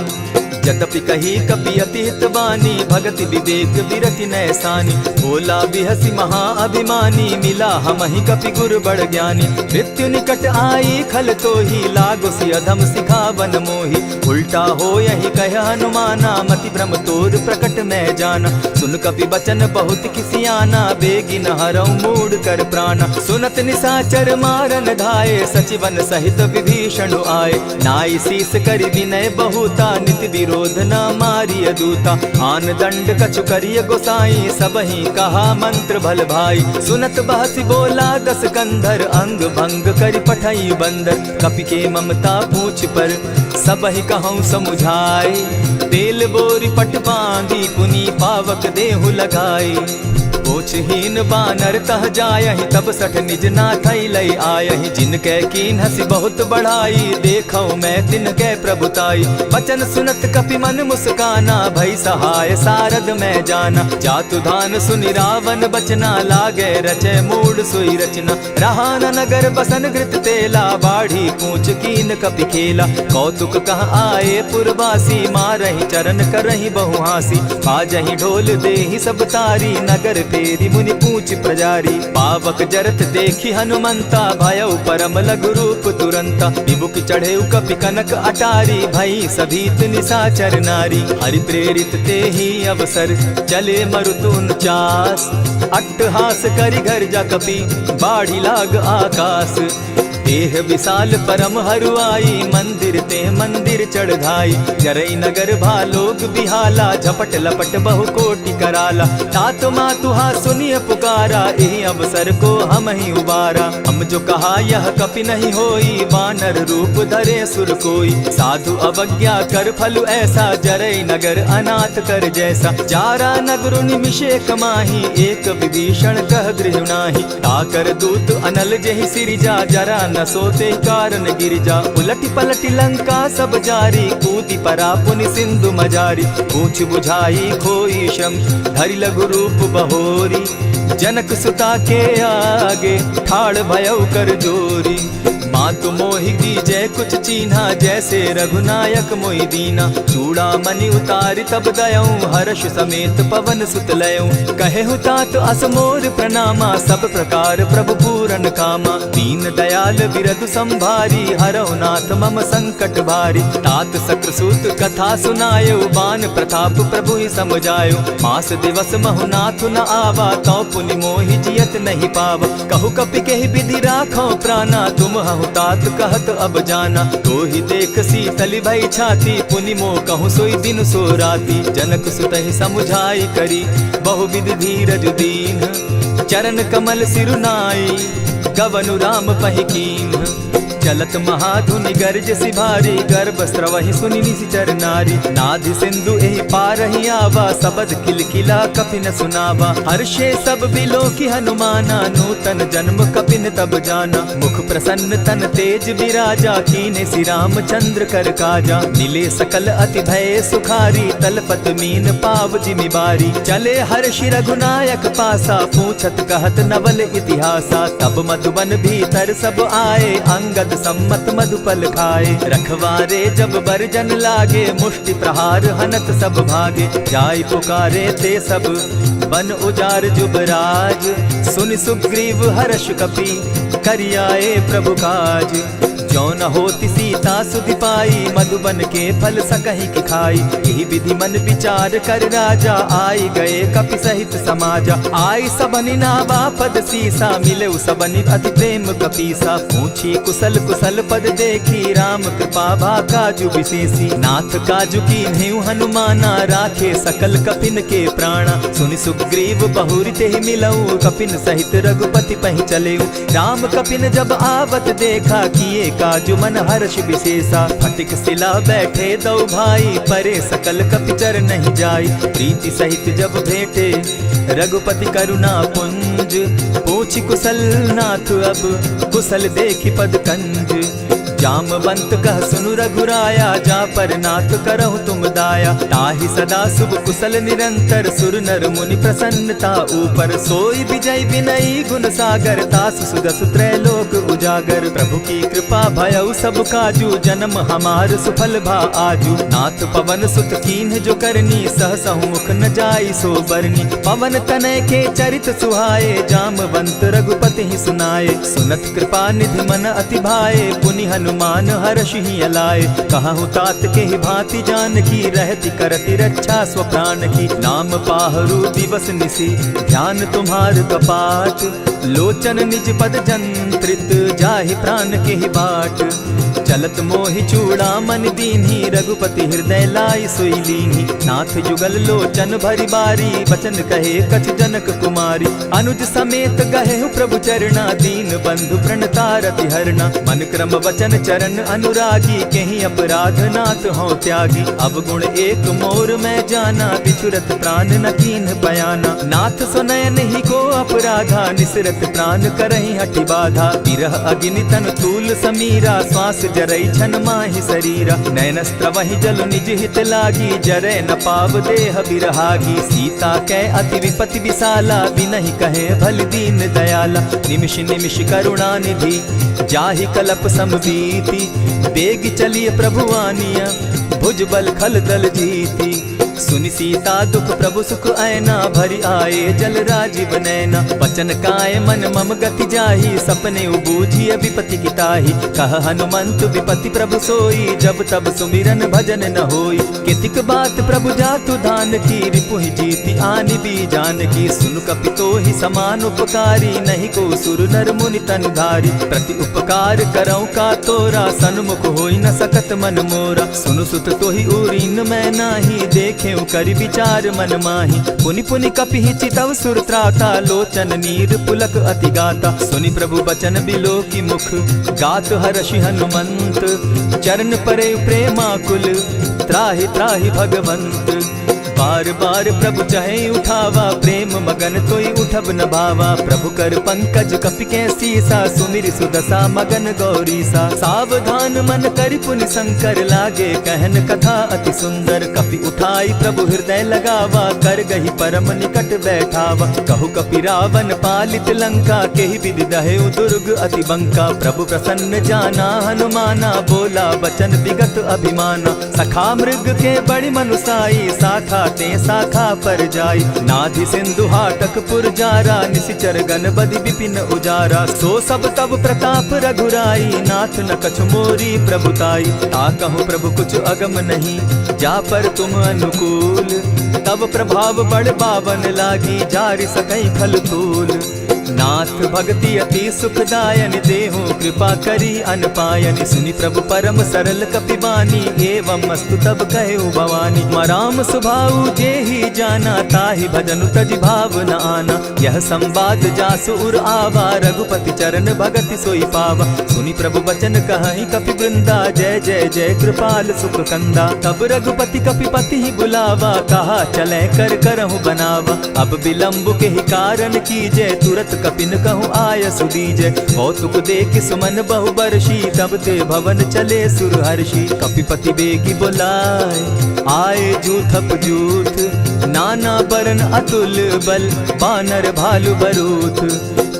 जतपि कही कपि अति हित बानी, भगति विवेक विरति नैसानी। बोला बिहसि महा अभिमानी, मिला हमहि कपि गुर बड़ ज्ञानी। मृत्यु निकट आई खल तोहि, लागो सि अधम सिखावन मोहि। उल्टा हो यही कह हनुमाना, मति भ्रम तोर प्रकट मैं जाना। सुन कपि बचन बहुत किसियाना, बेगी न हरऊं मूढ़ कर प्राणा। सुनत निसाचर मारन धाये, सचिवन सहित विभीषण आए। नाई शीस करि विनय बहुता, नित विरोध क्रोध न मारिय दूता। आन दंड कछु करिय गोसाई, सबहि कहा मंत्र भल भाई। सुनत बहसी बोला दस कंधर, अंग भंग करि पठई बंदर। कपि के ममता पूछ पर, सबहि कहूँ समुझाए। तेल बोरी पट बांधी, पुनि पावक देहु लगाई। पूछहीन बानर तह जायहि, तब सठ निज नाथई लई आयहि। जिनके कीन हसी बहुत बढ़ाई, देखौ मैं तिनके प्रभुताई। बचन सुनत कपि मन मुस्काना, भई सहाय सारद मैं जाना। जातु धान सुनि रावण बचना, लागे रचे मूड सोई रचना। रहा न नगर बसन घृत तेला, बाढ़ी पूछ कीन कपि खेला। कौतुक कह आए पुरवासी, मारहि चरण करहि बहु हासी। बाजहि ढोल देहि सब तारी, नगर फेरी मुनि पूछ प्रजारी। पावक जरत देखी हनुमंता, भयउ परम लघु रूप तुरंता। विमुख चढ़े कपि कनक अटारी, भई सभीत निशाचर नारी। हरि प्रेरित ते ही अवसर, चले मरुतु 49। अट्टहास करि घर जा कपि, बाढ़ी लाग आकाश। देह विशाल परम हरुआई, मंदिर ते मंदिर चढ़ाई। जरई नगर भालोग बिहाला, झपट लपट बहु कोटि कराला। तात मातुहा सुनिय पुकारा, यही अवसर को हम ही उबारा। हम जो कहा यह कपि नहीं होई, वानर रूप धरे सुर कोई। साधु अवज्ञा कर फल ऐसा, जरई नगर अनाथ कर जैसा। जारा नगर निमिषे कमाही, एक विभीषण कह गृह नाही। ताकर दूत अनल जहि सिरिजा, जरा न सोते कारण गिरिजा। उलटी पलटी लंका सब जारी, कूदी परा पुनि सिंधु मजारी। पूछ बुझाई खोई श्रम, धरि लघु रूप बहोरी। जनक सुता के आगे, ठाड़ भयउ कर जोरी। मातु मोहि दीजै कुछ चीन्हा, जैसे रघुनायक मोहि दीना। चूड़ामणि उतारि तब दयऊं, हर्ष समेत पवन सुत लयऊं। कहे तात अस मोर प्रणामा, सब प्रकार प्रभु पूरन कामा। दीन दयाल बिरधु संभारी, हरौ नाथ मम संकट भारी। तात सक्रसूत कथा सुनायो, बान प्रताप प्रभु ही समझायो। मास दिवस महु नाथ न आवा, तौ पुनि मोहि जियत नहीं पावा। कहु कपि केहि विधि राखो प्राणा, तुम हहु तात कहत अब जाना। तो ही देख शीतल भई छाती, पुनि मो कहूँ सोई दिन सो राती। जनक सुतहि समुझाई करी, बहु विधि धीरज दीन। चरण कमल सिरुनाई, गवनु राम पहि कीन। चलत महाधुनि गर्ज सिभारी, गर्भ स्रवहि सुनि निशिचर नारी। नाधि सिंधु एहि पारहि आवा, सबद किलकिला कपि न सुनावा। हर्षे सब बिलो की हनुमाना, नूतन जन्म कपि न तब जाना। मुख प्रसन्न तन तेज विराजा, कीने श्री रामचंद्र कर काजा। मिले सकल अति भय सुखारी, तलपत मीन पाव जिमि बारी। चले हर्षि रघुनायक पासा, पूछत कहत नवल इतिहासा। तब मधुबन भीतर सब आए, अंगद सम्मत मधुपल खाए। रखवारे जब बरजन लागे, मुष्टि प्रहार हनत सब भागे। जाय पुकारे ते सब, बन उजार जुबराज। सुनि सुग्रीव हर्ष कपि, करियाए प्रभु काज। जो न होती सीता सुधि पाई, मधुबन के फल सकहि की खाई। यही विधि मन विचार कर राजा, आई गए कपि सहित समाजा। आई सबनि नावा पद सीसा, मिले सबनि अति प्रेम कपीसा। पूछी कुशल कुशल पद देखी, राम कृपा भा काजु विशेषी। नाथ काजु कीन्हेउ हनुमाना, राखे सकल कपिन के प्राणा। सुनि सुग्रीव बहुरि तेहि मिलऊ, कपिन सहित रघुपति पहि चलेऊ। राम कपिन जब आवत देखा, किए काजु मन हर्ष विशेषा। फटिक सिला बैठे दो भाई, परे सकल कपिचर नहीं जाई। प्रीति सहित जब भेटे, रघुपति करुणा पुंज। पूछि कुशल नाथ अब, कुशल देखि पद कंज। जामवंत कह सुनु रघुराया, जा पर नाथ करहु तुम दाया। ताहि सदा शुभ कुशल निरंतर, सुर नर मुनि प्रसन्नता ऊपर। सोई विजय विनयी गुण सागर, तास सुदस त्रैलोक उजागर। प्रभु की कृपा भयउ सब काजू, जन्म हमार सुफल भा आजू। नाथ पवन सुत कीन्ह जो करनी, सहसहु मुख न जाई सो बरनी। पवन तनय के चरित सुहाए, जामवंत रघुपति ही सुनाए। सुनत कृपा निधि मन अति भाए, पुनि हनुमान हर्ष ही अलाए। कहूँ तात के ही भांति जान की, रहती करती रक्षा स्व प्राण की। नाम पाहरु दिवस निसी, ध्यान तुम्हार कपाट। लोचन निज पद जंत्रित, जाहि प्राण के ही बाट। चलत मोहि चूड़ा मन दीन्ही, रघुपति हृदय लाई सोई लीन्ही। नाथ जुगल लोचन भरी बारी, बचन कहे कछ जनक कुमारी। अनुज समेत गहे प्रभु चरणा, दीन बंधु प्रणतारति हरना। मन क्रम वचन चरण अनुरागी, कहीं अपराध नाथ हो त्यागी। अब गुण एक मोर मैं जाना, बिछुरत प्राण न कीन्ह पयाना। नाथ सुनयन ही को अपराधा, निसरत प्राण करहि हठि बाधा। विरह अग्नि तन तूल समीरा, श्वास जरई छन माहि शरीरा। नयनस्त्र वही जल निज हित लागी, जरै न पाव देह बिरहागी। सीता कै अति विपति विशाला, बिनहि कहे भल दीन दयाला। निमिष निमिष करुणा निधि, जाहि कलप समबीति। बेग चलिए प्रभु आनिया, भुजबल खल दल जीती। सुनि सीता दुख प्रभु सुख ऐना, भरि आए जल राजीव नैना। वचन काय मन मम गति जाहि, सपने बूझिय विपति किताहि। कह हनुमंत विपति प्रभु सोई, जब तब सुमिरन भजन न होई। कितिक बात प्रभु जातु धान की, रिपुहि जीति आनि भी जानकी। सुन कपितोहि समान उपकारी, नहीं को सुर नर मुनि तनुधारी। प्रति उपकार करऊँ का तोरा, सन्मुख होई न सकत मन मोरा। सुनु सुत तोहि उरीन मैं नाही, देखे करि विचार मन माही। पुनि पुनि कपिहि चितव सुर त्राता, लोचन नीर पुलक अति गाता। सुनि प्रभु बचन बिलो की मुख, गात हर्षि हनुमंत। चरण परे प्रेमाकुल, त्राहि त्राहि भगवंत। बार बार प्रभु चहे उठावा, प्रेम मगन तोई उठब न भावा। प्रभु कर पंकज कपि के सीसा, सुमिर सुदशा मगन गौरीसा। सावधान मन करि पुनि शंकर, लागे कहन कथा अति सुंदर। कपि उठाई प्रभु हृदय लगावा, कर गही परम निकट बैठावा। कहु कपि रावण पालित लंका, केहि विधि दहेउ दुर्ग अति बंका। प्रभु प्रसन्न जाना हनुमाना, बोला बचन विगत अभिमाना। सखा मृग के बड़ी मनुसाई, शाखा ते शाखा पर जाई। नाधि सिंधु हाटक पुर जारा, निशिचर गण बदि विपिन उजारा। सो सब तब प्रताप रघुराई, नाथ न कछु मोरी प्रभुताई। ता कहूँ प्रभु कुछ अगम नहीं, जा पर तुम अनुकूल। तब प्रभाव बड़ बावन लागी, जारि सकई खल तूल। नाथ भक्ति अति सुखदायन, देहु कृपा करी अनपायनि। सुनि प्रभु परम सरल कपिबानी, एवं मस्तु तब कहु भवानी। मराम सुभाऊ जेहि जाना, ताहि भजनु तजि भाव न आना। यह संवाद जासु उर आवा, रघुपति चरण भगति सोई पावा। सुनि प्रभु बचन कहहि कपि वृंदा, जय जय जय कृपाल सुख कंदा। तब रघुपति कपिपति ही बुलावा, कहा चले कर करहु बनावा। अब विलंब के ही कारण कीजय, तुरत कपिन कहूँ आय सुदीजय। कौतुक देख सुमन बहु बरसी, तब ते भवन चले सुरहर्षि। कपिपति बेगी बोलाए, आए जूथप जूथ। नाना बरन अतुल बल, बानर भालु बरूथ।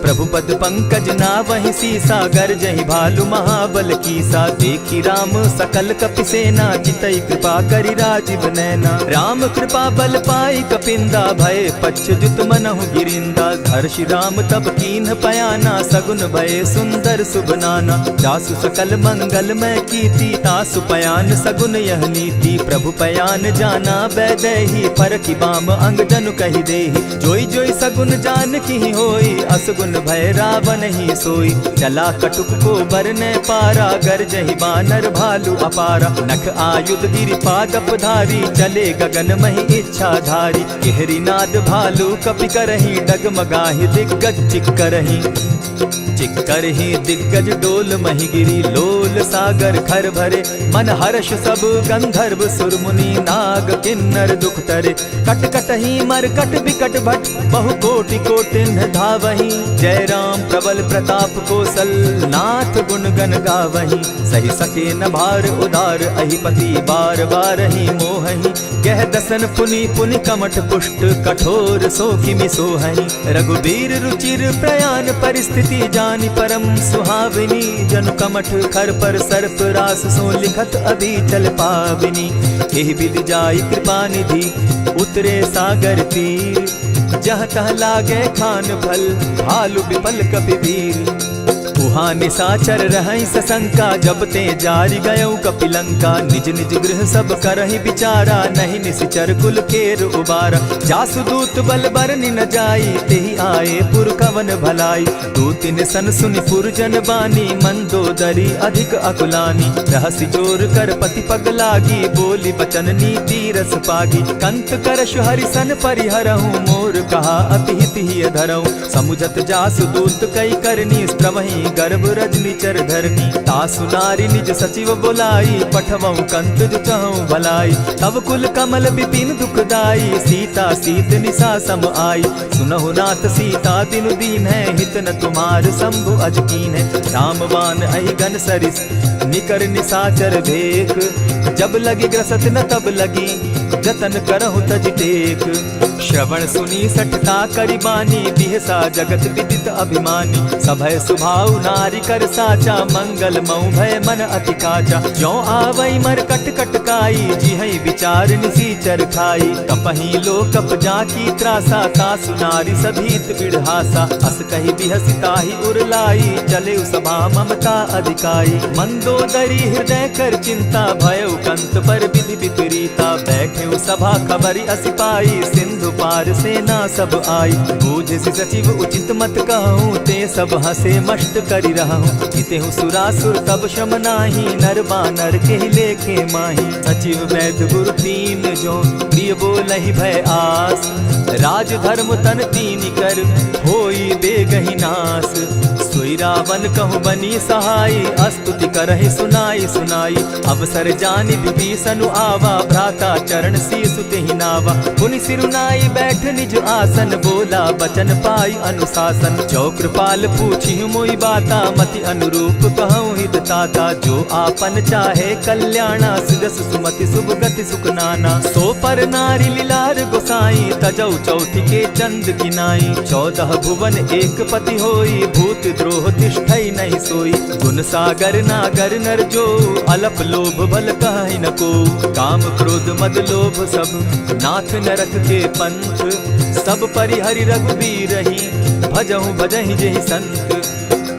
प्रभु पद पंकज नावहि सीसा, गरजहि भालु महाबल कीसा। देखी राम सकल कपि सेना, चितई कृपा करि राजीव नैना। राम कृपा बल पाई कपिंदा, भय पच्युत मनहु गिरिंदा। हर्षि राम तब कीन्ह पयाना, सगुन भय सुंदर शुभ नाना। जासु सकल मंगल मैं कीर्ति, तासु पयान सगुन यह नीति। प्रभु पयान जाना बैदेही, फरकि बाम अंग जनु कहि देहि। जोई जोई सगुन जान की होई, असगुन भय रावण ही सोई। चला कटुक को बरने पारा, गरजहि बानर भालु अपारा। नख आयुध गिरि पादप धारी, चले गगन महि इच्छा धारी। केहरी नाद भालु कपि करहि, डगमगाहि दिग्गज चिक्करहि। चिक्करहि दिग्गज डोल महि गिरी, लोल सागर खर भरे। मन हर्ष सब गंधर्व सुर मुनि, नाग किन्नर दुख तरे। कट कटहि मरकट बिकट भट, बहु कोटि कोटिन्ह धावहि। जय राम प्रबल प्रताप कौशल, नाथ गुण गण गावहि। सही सके न भार उदार, अहिपति बार बार ही मोहहि। कह दसन पुनि पुनि कमठ पुष्ट, कठोर सो किमि सोहहि। रघुबीर रुचिर प्रयाण परिस्थिति, जानि परम सुहाविनी। जनु कमठ खर पर सर्प रास, सो लिखत अभी चल पाविनी। एहि विधि जाई कृपा निधि, उतरे सागर तीर। जहाँ तह लागे खान फल, भालु विपल कपि वीर। उहाँ निशाचर रहई सशंका, जब ते जारी गयऊ कपिलंका। निज निज गृह सब करहि विचारा, नहीं निशिचर कुल केर उबारा। जासु दूत बल बरनि न जाई, तेहि आए पुर कवन भलाई। दो तीन सन सुनि पुरजन बानी, मंदोदरी अधिक अकुलानी। रहसि जोर कर पति पग लागी, बोली बचन नीति रस पागी। कंत करश हरिसन परिहरहूँ, मोर कहा अति हित ही धरऊँ। समुझत जासु दूत कई करनी, स्त्रवहीं गर्भ रजनी चर धरनी। तासु नारी निज सचिव बोलाई, पठवऊँ कंत जो चहूँ भलाई। तब कुल कमल विपिन दुखदाई, सीता सीत निशा सम आई। सुनहु नाथ सीता बिनु दीन है, हित न तुम्हार शंभु अजकीन है। रामबान अहिगन सरिस निकर निशाचर भेक, जब लगी ग्रसत न तब लगी, जतन करहु तज टेक। श्रवण सुनी सठता करिबानी, बिहसा जगत विदित अभिमानी। सभय सुभाव नारी कर साचा, मंगल मऊ भय मन अति काचा। जो आवई मर कट कट काई, जिहई विचार निसीचर खाई। कपही लो कप जाकी त्रासा, तासु नारी सभीत बिढ़ासा। अस कही बिहसिता ही उरलाई, चले सभा ममता अधिकाई। मंदोदरी हृदय कर चिंता, भयउ कंत पर विधि विपरीता। बैठे सभा खबरी असिपाई, सिंधु पार सेना सब आई। बूझ सचिव उचित मत कहूँ, ते सब हंसे मस्त करी रहूँ। जितेहु सुरासुर तब शम नाही, नर बानर के लेखे माही। सचिव वैद्य गुरु तीन जो, प्रिय बोलहि भय आस। राज धर्म तन तीन कर, होई बेगहि नास। सोई रावण कहु बनी सहाई, अस्तुति करहि सुनाई सुनाई। अवसर जानि विभीषण आवा, भ्राता चरण शीसु तेहि नावा। पुनि सिरुनाई बैठ निज आसन, बोला बचन पाई अनुशासन। जो कृपाल पूछी मोई बाता, मति अनुरूप कहूँ हित ताता। जो आपन चाहे कल्याणा, सिदस सुमति शुभ गति सुख नाना। सो पर नारी लीलार गोसाई, तजौ चौथि के चंद गिनाई। 14 भुवन एक पति होई, भूत द्रोह तिष्ठई नहीं सोई। गुण सागर नागर नर जो, अलप लोभ बल कहि न को। काम क्रोध मद लोभ सब, नाथ नरक के पंथ। सब परिहरि रघुबीर रही, भजहु भजहि जेहि संत।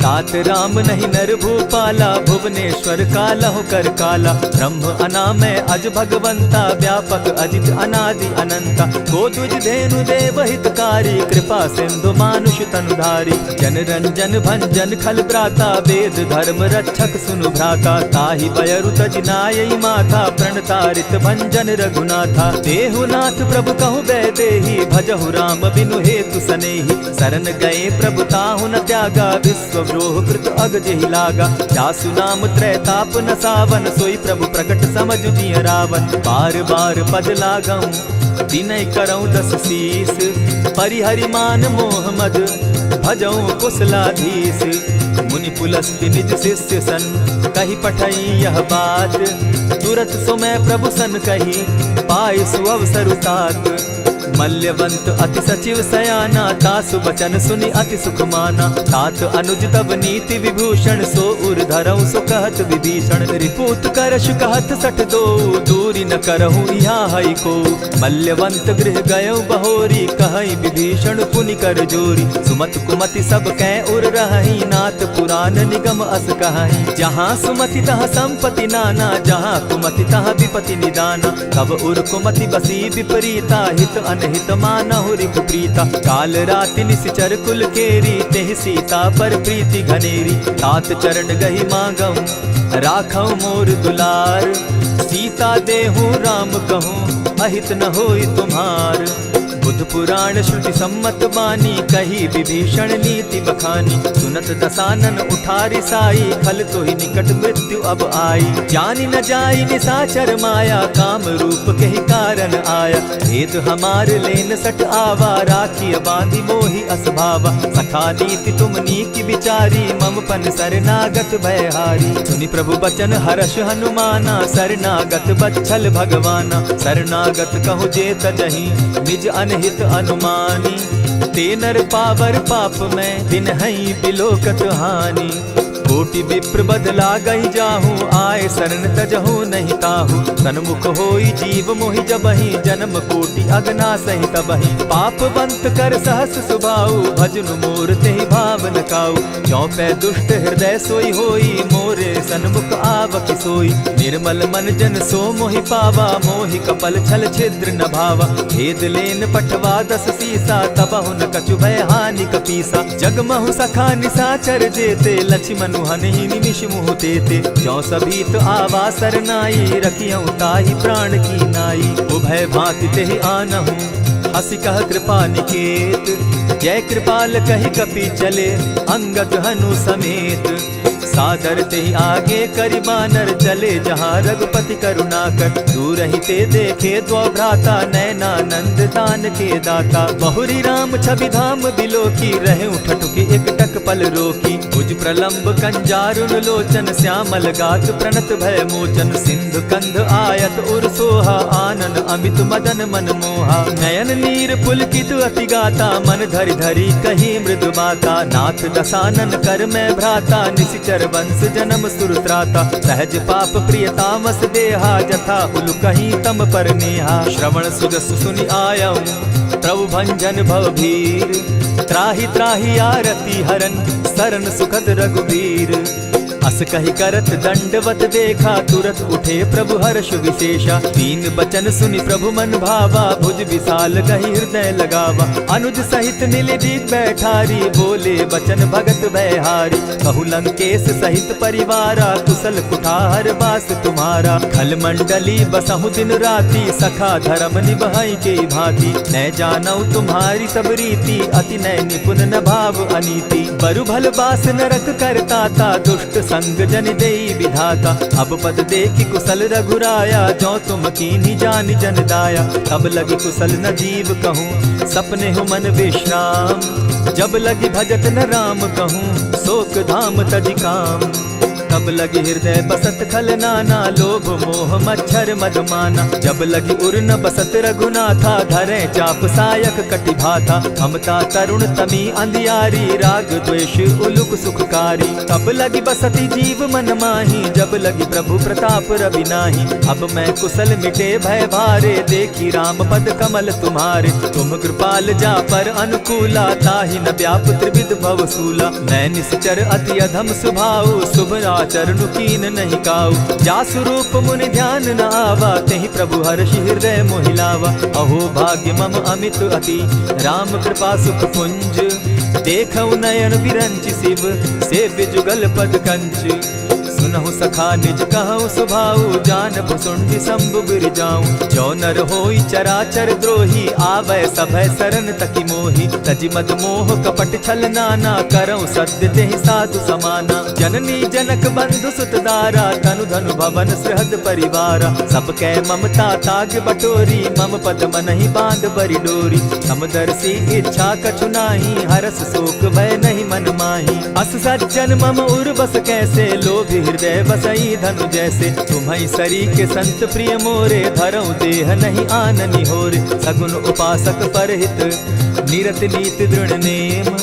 तात राम नहीं नर भूपाला, भुवनेश्वर कालहु कर काला। ब्रह्म अनामय अज भगवंता, व्यापक अजित अनादि अनंता। को तुझ धेनु देव हितकारी, कृपा सिंधु मानुष तनुधारी। जन रंजन भंजन खल भ्राता, वेद धर्म रक्षक सुनु भ्राता। ताहि बयरु तज नायई माथा, प्रणतारित भंजन रघुनाथा। देहुनाथ प्रभु कहु बैदेही, भजहु राम बिनु हेतु सनेही। शरण गए प्रभु ताहु न त्यागा, विश्व द्रोह कृत अग जेहि लागा। जासु नाम त्रैताप न सावन, सोई प्रभु प्रकट समझ जिय रावण। बार बार पद लागऊं, विनय करऊं 10 शीस। परिहरि मान मोह मद, भजऊं कुशलाधीश। मुनि पुलस्ति निज शिष्य सन, कही पठई यह बात। तुरत सो मैं प्रभु सन कही, पाए सुअवसर तात। मल्यवंत अति सचिव सयाना, तासु बचन सुनि अति सुख माना। तात अनुज तब नीति विभूषण, सो उर धरऊं सो कहत विभीषण। रिपुत करश कहत सठ दो, दूरी न करहूँ यहाँ हई को। मल्यवंत गृह गयऊ बहोरी, कहई विभीषण पुनि कर जोरी। सुमत कुमति सब कै उर रहई, नाथ पुराण निगम अस कहई। जहाँ सुमति तहाँ संपत्ति नाना, जहाँ कुमति तहाँ विपति निदाना। तब उर कुमति बसी विपरीता, हित अनहित मानहु रिपु प्रीता। काल राति निशिचर कुल केरी, तेहि सीता पर प्रीति घनेरी। तात चरण गहि मांगऊं, राखऊं मोर दुलार। सीता देहूं राम कहूं, अहित न होई तुम्हार। बुध पुराण श्रुति सम्मत बानी, कही विभीषण नीति बखानी। सुनत दसानन उठारी साई, खल तो ही निकट मृत्यु अब आई। जानी न जाई निशाचर माया, काम रूप के ही कारण आया। भेद हमार लेन सट आवा, राखी बांधी मोहि असभावा। सखा नीति तुम नीति विचारी, मम पन शरणागत भयहारी। सुनि प्रभु बचन हर्ष हनुमाना, शरणागत बच्छल भगवाना। शरणागत कहु जे तजहि, निज अनहित अनुमानी। ते नर पावर पाप में, दिन हई बिलोकत हानि। कोटि विप्र बदला गई जाहूँ, आए शरण तजहू नहीं ताहू। सन्मुख होई जीव मोहि जबहि, जन्म कोटि अगना सही तबहि। पाप बंत कर सहस सुभाऊ, भजनु मोर तेहि भावन काऊ। चौपै दुष्ट हृदय सोई होई, मोरे सन्मुख आवकी सोई। निर्मल मन जन सो मोहि पावा, मोहि कपल छल छिद्र न भावा। भेद लेन पठवा 10 सीसा, तबहु न कछु भय हानि कपीसा। जगमहु सखा निसाचर जेते, लक्ष्मनु हनहि निमिष मुहु तेते। ज्यों सभीत आवा सरनाई, रखियऊ ताहि प्राण की नाई। उभय भांति तेहि आनहु, हसी कह कृपा निकेत। जय कृपाल कहि कपि चले, अंगद हनु समेत। सादर तेहि आगे करि बानर, चले जहाँ रघुपति करुणाकर। दूर ही ते देखे द्वौ भ्राता, नैनानंद दान के दाता। बहुरी राम छवि धाम बिलोकी, रहे ठठुकी एकटक पल रोकी। भुज प्रलंब कंजारुन लोचन, श्यामल गात प्रणत भय मोचन। सिंधु कंध आयत उर सोहा, आनन अमित मदन मन मोहा। नयन नीर पुलकित अति गाता, मन धरि धरि कही मृदु बाता। नाथ दसानन कर मैं भ्राता, निशिचर वंश जन्म सुरत्राता। सहज पाप प्रिय तामस देहा, जथा उलु कहीं तम पर नेहा। श्रवण सुजस सुनि आयऊं, प्रभु भंजन भव भीर। त्राहि त्राहि आरती हरन, सरन सुखद रघुबीर। अस कहि करत दंडवत देखा, तुरत उठे प्रभु हर्ष विशेषा। दीन बचन सुनि प्रभु मन भावा, भुज विशाल कहि हृदय लगावा। अनुज सहित नीलदीप बैठारी, बोले बचन भगत भयहारी। कहु लंकेश सहित परिवारा, कुशल कुठार बास तुम्हारा। खल मंडली बसहु दिन राति, सखा धर्म निभाई के भांति। न जानौ तुम्हारी सब रीति, अति नय निपुण न भाव अनीति। बरु भल बास नरक करताता, दुष्ट संग जन देई विधाता। अब पद देखि कुशल रघुराया, जो तुम कीन्ही जानि जन दाया। तब लगी कुशल न जीव कहूँ, सपने हो मन विश्राम। जब लगी भजत न राम कहूँ, शोक धाम तजि काम। तब लगी हृदय बसत खल नाना, लोभ मोह मच्छर मदमाना। जब लगी उर न बसत रघुनाथा, धरे चाप सायक कटि भाथा। ममता तरुण तमी अंधियारी, राग द्वेष उलुक सुखकारी। तब लगी बसती जीव मन माही, जब लगी प्रभु प्रताप रवि नाही। अब मैं कुशल मिटे भय भारे, देखी राम पद कमल तुम्हारे। तुम कृपाल जा पर अनुकूला, ताहि न व्याप त्रिविध भव सूला। मैं निश्चर अति अधम स्वभाव, शुभ चरणु कीन नहीं काऊ। जासु रूप मुनि ध्यान न आवा, तेहि प्रभु हर्षि हृदय मोहिलावा। अहो भाग्य मम अमित अति, राम कृपा सुख पुंज। देखऊ नयन विरंचि शिव, सेव्य जुगल पद कंच। सुनहु सखा निज कहूँ सुभाऊ, जानब सुंडि शंभु गिर जाऊं। जो नर होई चराचर द्रोही, आवे सभय शरण तकी मोही। तजि मद मोह कपट छल नाना, करऊँ सत्य तेहि साधु समाना। जननी जनक बंधु सुत दारा, तनु धनु भवन सृहद परिवारा। सब कै ममता ताग बटोरी, मम पद मनहि बांध बरि डोरी। समदर्शी इच्छा कछु नाही, हरस शोक भय नहीं मन माही। अस सज्जन मम उर बस कैसे, लोभी हृदय बसई धनु जैसे। तुम्हि सरी के संत प्रिय मोरे, धरऊ देह नहीं आननि होरे। सगुन उपासक परहित, निरत नीत दृढ़ नेम।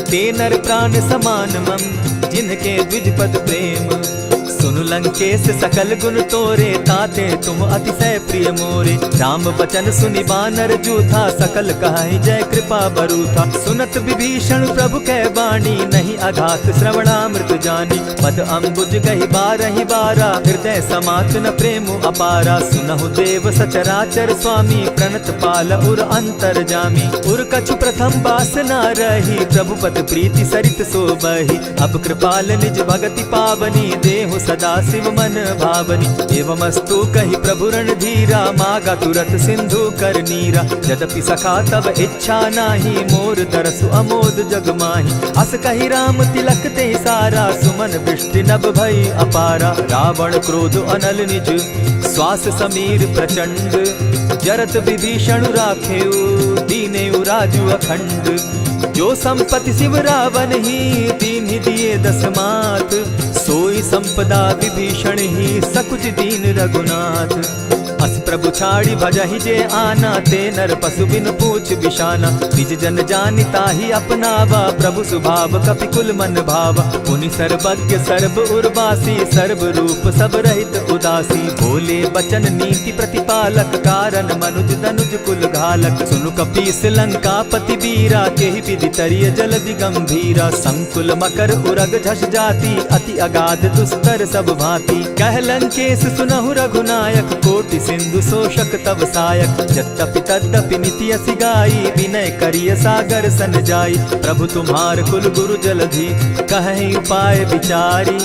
ते नर प्राण समान मम, जिनके द्विज पद प्रेम। सुनु लंकेश सकल गुण तोरे, ताते तुम अतिशय प्रिय मोरे। राम बचन सुनि बानर जूथा, सकल कहाई जय कृपा बरूथा। सुनत विभीषण प्रभु कै बाणी, नहीं अघात श्रवणामृत जानी। पद अम्बुज गहि बारहि बारा, हृदय समात न प्रेम अपारा। सुनहु देव सचराचर स्वामी, प्रणत पाल उर अंतर जामी। उर कछु प्रथम बास न रही, प्रभु पद प्रीति सरित सोबहि। अब कृपाल निज भगति पावनी, देहु सदा शिव मन भावनी। एवमस्तु कहि प्रभु रणधीरा, मागा तुरत सिंधु कर नीरा। यद्यपि सखा तब इच्छा नाही, मोर तरसु अमोद जग माही। अस कहि राम तिलक ते सारा, सुमन वृष्टि नभ भई अपारा। रावण क्रोध अनल निज, श्वास समीर प्रचंड। जरत विभीषण राखेउ, दीनेउ राजु अखंड। जो संपत्ति शिव रावण ही, दीन्हि दिए 10 मात। सोई संपदा विभीषण ही, सकुच दीन रघुनाथ। अस प्रभु छाड़ी भजहि जे आना, ते नर पशु बिन पूछ बिशाना। निज जन जानि ताहि अपनावा, प्रभु स्वभाव कपि कुल मन भावा। पुनि सर्वज्ञ सर्व उर्वासी, सर्व रूप सब रहित उदासी। बोले बचन नीति प्रतिपालक, कारण मनुज तनुज कुल घालक। सुनु कपीस लंकापति बीरा, केहि विधि तरिय जलधि गंभीरा। संकुल मकर उरग झष जाति, अति अगाध दुस्तर सब भांति। कह लंकेश सुनहु रघुनायक, कोटि सिंधु शोषक तब सायक। यद्यपि तद्यपि निति असि गाई, विनय करिय सागर सन जाई। प्रभु तुम्हार कुल गुरु जलधि, कहि उपाय विचारी।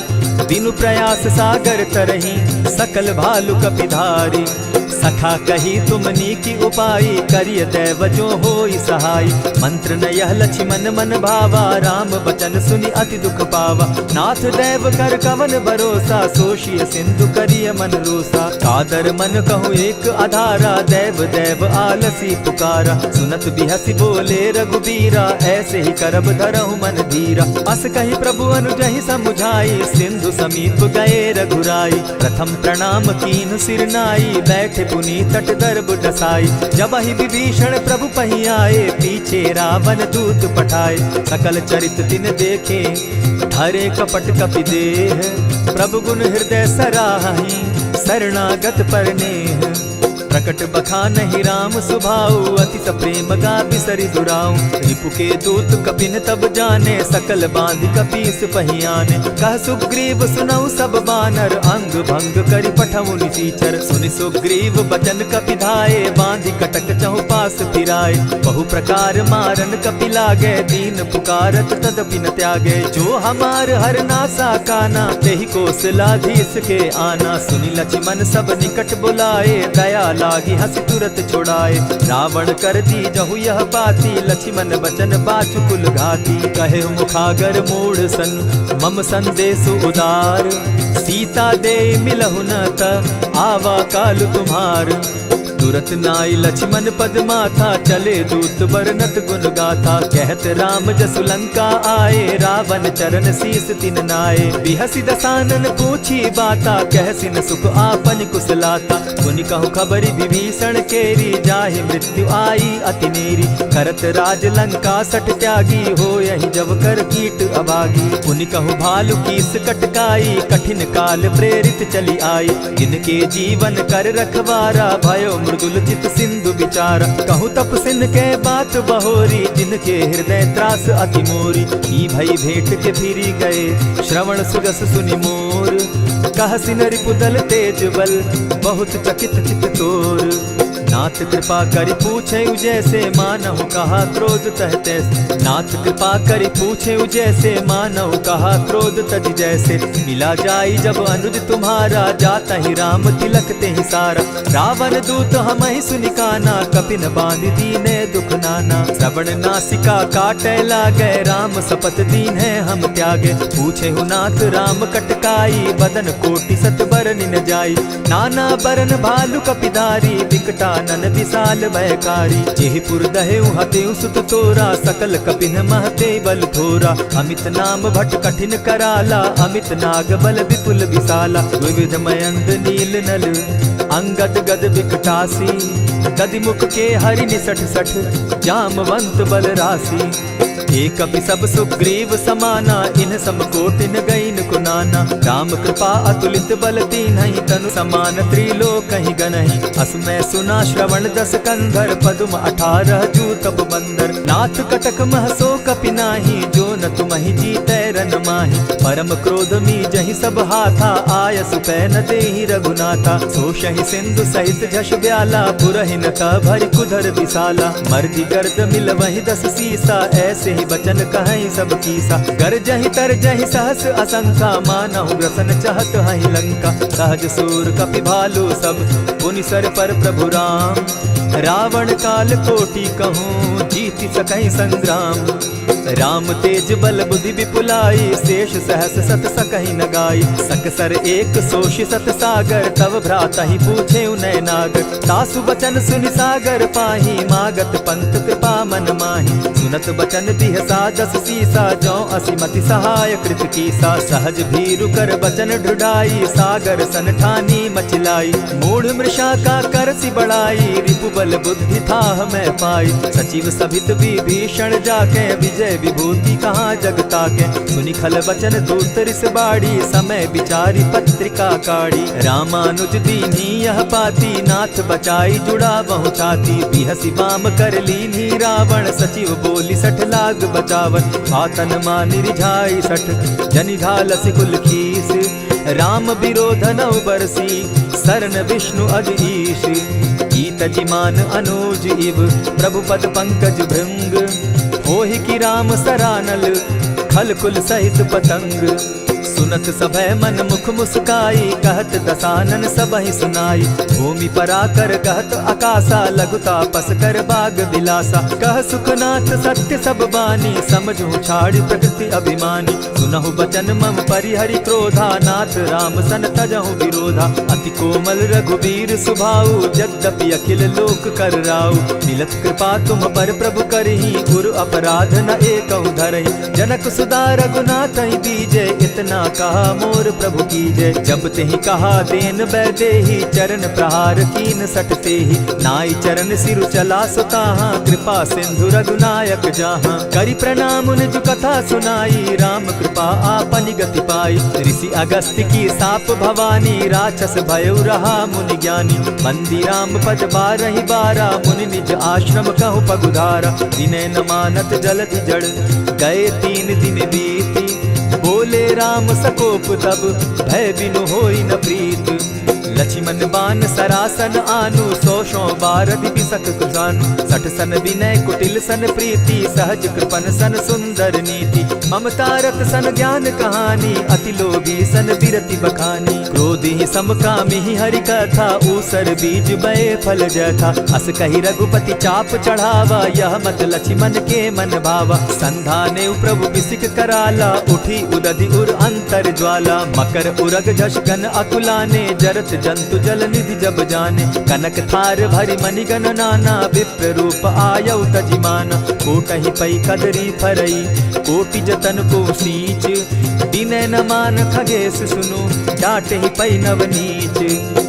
बिनु प्रयास सागर तरहि, सकल भालु कपिधारी। सखा कही तुमनी की उपाय, करिय दैव जो होई सहाय। मंत्र न यह लक्ष्मण मन भावा, राम बचन सुनि अति दुख पावा। नाथ दैव कर कवन भरोसा, सोषिय सिंधु करिय मन रोसा। कादर मन कहूँ एक आधारा, दैव दैव आलसी पुकारा। सुनत बिहसी बोले रघुबीरा, ऐसे ही करब धरहु मन धीरा। अस कही प्रभु अनुजहि समुझाई, सिंधु समीप गए रघुराई। प्रथम प्रणाम कीन सिर नाई, बैठे पुनि तट दर्ब डसाई। जब ही विभीषण प्रभु पही आए, पीछे रावण दूत पठाए। सकल चरित दिन देखे, धरे कपट कपि देह। प्रभु गुण हृदय सराहि, शरणागत पर नेह। प्रकट बखानहि राम सुभाऊ, अति सप्रेम गा बिसरि दुराऊ। रिपु के दूत कपिन तब जाने, सकल बांधि कपीस पहियाने। कह सुग्रीव सुनऊ सब बानर, अंग भंग करि पठऊ निसीचर। सुनि सुग्रीव बचन कपि धाये, बांधि कटक चहु पास फिराए। बहु प्रकार मारन कपि लागे, दीन पुकारत तदपि न त्यागे। जो हमार हर नासा काना, तेहि कौशलाधीश के आना। सुनि लक्ष्मण सब निकट बुलाए, दया लागी हंस तुरत छुड़ाए। रावण कर दी जहु यह बाती, लक्ष्मण बचन बाचु कुल घाती। कहे मुखागर मूढ़ सन, मम संदेश उदार। सीता दे मिलहु न त, आवा काल तुम्हार। तुरत नाई लक्ष्मण पद माथा, चले दूत बरनत गुण गाथा। कहत राम जसु लंका आए, रावण चरण शीस तिन नाये। बिहसि दसानन पूछी बाता, कहसिन सुख आपन कुशलाता। सुनि कहु खबरि विभीषण केरी, जाहि मृत्यु आई अति नेरी। करत राज लंका सठ त्यागी, हो यही जब कर कीट अभागी। पुनि कहु भालु कीस कटकाई, कठिन काल प्रेरित चली आई। जिनके जीवन कर रखवारा, भयो मृदुल चित सिंधु विचार। कहु तप सिन के बात बहोरी, जिनके हृदय त्रास अति मोरी। की भई भेंट के फिरी गए, श्रवण सुजस सुनि मोर। कह सिन रिपुदल तेज बल, बहुत चकित चित तोर। नाथ कृपा करि पूछे जैसे, मानहु कहा क्रोध तह तैसे। नाथ कृपा करि पूछे जैसे, मानहु कहा क्रोध तज जैसे। मिला जाई जब अनुज तुम्हारा, जाता ही राम तिलक ते ही सारा। रावण दूत हम ही सुनिकाना, कपिन बांध दीने दुख नाना। श्रवण नासिका काटे लागे, राम सपत दीन है हम त्यागे। पूछे हु नाथ राम कटकाई, बदन कोटि सत बरन न जाई। नाना बरन भालु कपिधारी, विकटा नन विशाल भयकारी। जेहिपुर दहेउ हतेउ सुत तोरा, सकल कपिन महते बल थोरा। अमित नाम भट कठिन कराला, अमित नाग बल विपुल विशाला। द्विविध मयंद नील नल, अंगद गद विकटासी। गद मुख के हरि निसठ सठ, जामवंत बल राशि। एक कपि सब सुग्रीव समाना, इन समकोटिन गईन कुनाना। राम कृपा अतुलित बल दीन्हि, तनु समान त्रिलोक ही गनहि। असमय सुना श्रवण दस कंधर, पदुम 18 जूतप बंदर। नाथ कटक महसो कपि नाही, जो न तुमहि जीतै रन माहि। परम क्रोध मी जहि सब हाथा, आय सुपैन देहि रघुनाथा। सोषहि सिंधु सहित झष ब्याला, पुरहि न भरि कुधर विशाला। मर्दि गर्द मिल वहि 10 सीसा, ऐसे बचन कहीं सब कीसा। कर जहि तर जहि सहस असंखा, मानहु ग्रसन चाहत हहि लंका। सहज सूर कपि भालु सब, पुनि सर पर प्रभु राम। रावण काल कोटि कहूँ, जीति सकहि संग्राम। राम तेज बल बुद्धि विपुलाई, शेष सहस सत सकहि न गाई। सकसर एक सोषि सत सागर, तव भ्राता ही पूछे उनय नागर। तासु बचन सुनि सागर पाही, मागत पंत कृपा मन माही। सुनत बचन बिहसा जस सीसा, जौ असिमति सहाय कृत कीसा। सहज भीरु कर बचन ढुढ़ाई, सागर सन ठानी मचिलाई। मूढ़ मृषा का करसि बढ़ाई, रिपु बल बुद्धि थाह मैं पाई। सचिव सभित विभीषण जाके, विजय विभूति कहाँ जगता के। सुनि खल बचन दूत रिस बाड़ी, समय विचारी पत्रिका काढ़ी। रामानुज दीन्ही यह पाती, नाथ बचाई जुड़ा बहु छाती। बिहसी बाम कर लीन्ही रावण, सचिव बोली सठ लाग बचावन। आतन मानि रिझाई सठ, जनि ढालसि कुल खीस। राम विरोध नौ बरसी, सरन विष्णु अज ईश। ईत जिमान अनुज इव, प्रभु पद पंकज भृंग। होहि की राम सरानल, खल कुल सहित पतंग। सुनत सभय मन मुख मुस्काई, कहत दसानन सबहि सुनाई। भूमि पराकर कहत आकाशा, लघु तापस कर बाग बिलासा। कह सुखनाथ सत्य सब बानी, समझू छाड़ प्रकृति अभिमानी। सुनहु बचन मम परिहरि क्रोधा, नाथ राम सन तजहु विरोधा। अति कोमल रघुबीर सुभाऊ, यद्यपि अखिल लोक कर राऊ। मिलत कृपा तुम पर प्रभु करही, गुरु अपराध न एकहु धरहि। जनक सुदा रघुनाथ दीजे, इतना कहा मोर प्रभु कीजय। जब तेहि कहा देन बैदेही, चरण प्रहार कीन सटते ही। नाई चरण सिरु चला सुताहा, कृपा सिंधु रघुनायक जाहा। करि प्रणाम निज कथा सुनाई, राम कृपा आपनि गति पाई। ऋषि अगस्त्य की साप भवानी, राक्षस भयउ रहा मुनि ज्ञानी। मंदी राम पद बारहि बारा, मुनि निज आश्रम कहु पगुधारा। विनय न मानत जलधि जड़, गए 3 दिन बीती। बोले राम सकोप तब, भय बिनु होई न प्रीत। लक्ष्मण बान सरासन आनु, 100 बारधि बिसक कुजानु। 60 सन विनय कुटिल सन प्रीति, सहज कृपन सन सुंदर नीति। ममता रत सन ज्ञान कहानी, अति लोभी सन बिरति बखानी। क्रोधी समकामी हरि कथा, ऊसर बीज बये फल जथा। अस कहि रघुपति चाप चढ़ावा, यह मत लक्ष्मण के मन भावा। संधाने प्रभु बिसिक कराला, उठी उदधि उर अंतर ज्वाला। मकर उरग झष घन अकुलाने, जरत जंतु जल निधि जब जाने। कनक थार भरि मणिगण नाना, विप्र रूप आयउ तजिमाना। कोटहि पै कदरी फरई, कोटि जतन को सींच। विनय न मान खगेश सुनु, डांटहि पै नव नीच।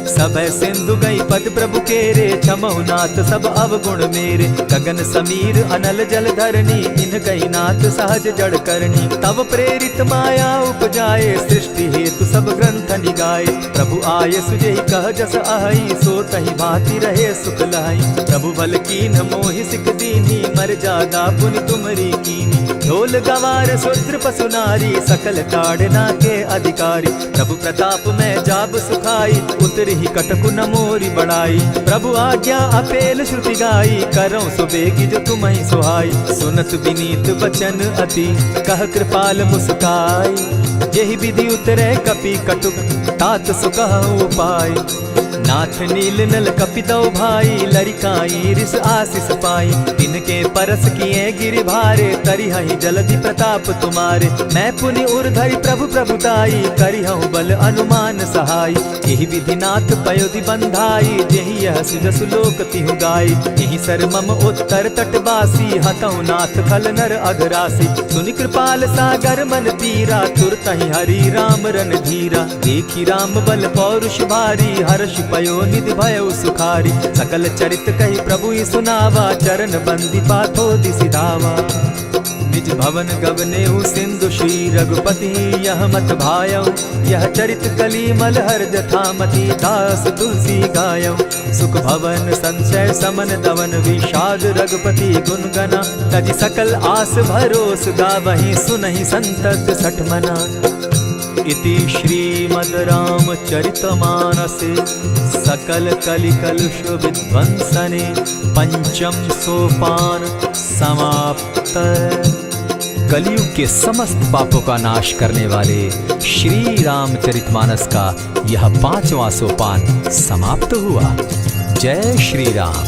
सबय सिंधु गई पद प्रभु केरे, क्षमहु नाथ सब अवगुण मेरे। गगन समीर अनल जल धरनी, इन गई नाथ सहज जड़ करनी। तब प्रेरित माया उपजाए, सृष्टि हेतु सब ग्रंथ निगाए। प्रभु आय सुजेहि कह जस अहई, सो तहि भांति रहे सुख लहई। प्रभु बल कीन मोहि सिख दीनी, मर जागा पुनि तुमरी कीनी। ढोल गवार शूद्र पशु नारी, सकल ताड़ना के अधिकारी। प्रभु प्रताप में जाब सुखाई, उतरि कटकु न मोरी बड़ाई। प्रभु आज्ञा अपेल श्रुति गाई, करऊं सुबेगी जो तुम्हि सुहाई। सुनत विनीत बचन अति, कह कृपाल मुस्काई। जेहि विधि उतरे कपि कटुक, तात सुकहु उपाय। नाथ नील नल कपितौ भाई, लरिकाई रिस आशीष पाई। तिनके परस किए गिरि भारे, तरिहहि जलधि प्रताप तुम्हारे। मैं पुनि उर्धरि प्रभु प्रभुताई, करिहउ बल अनुमान सहाय। एहि विधि नाथ पयोधि बंधाई, जेहि यह सुजसु लोक तिहु गाई। एहि सर मम उत्तर तटवासी, हतौ नाथ खल नर अघरासी। सुनि कृपाल सागर मन तीरा, तुरतहि हरि राम रन धीरा। देखी राम बल पौरुष भारी, हर्ष पयो निधि भयउ सुखारी। सकल चरित कहि प्रभु सुनावा, चरण बंदी पाथो दिसि धावा। निज भवन गवनेउ सिंधु श्री रघुपति, यह मत भायउ। यह चरित कली मलहर जथामति, दास तुलसी गायउ। सुख भवन संशय समन दवन, विषाद रघुपति गुण गना। तजि सकल आस भरोस, गावहि सुनहि संतत सठ मना। इति श्रीमद् रामचरितमानसे, सकल कलिकलुष विध्वंसने। पंचम सोपान समाप्त। कलयुग के समस्त पापों का नाश करने वाले श्री रामचरितमानस का यह 5वां सोपान समाप्त हुआ। जय श्री राम।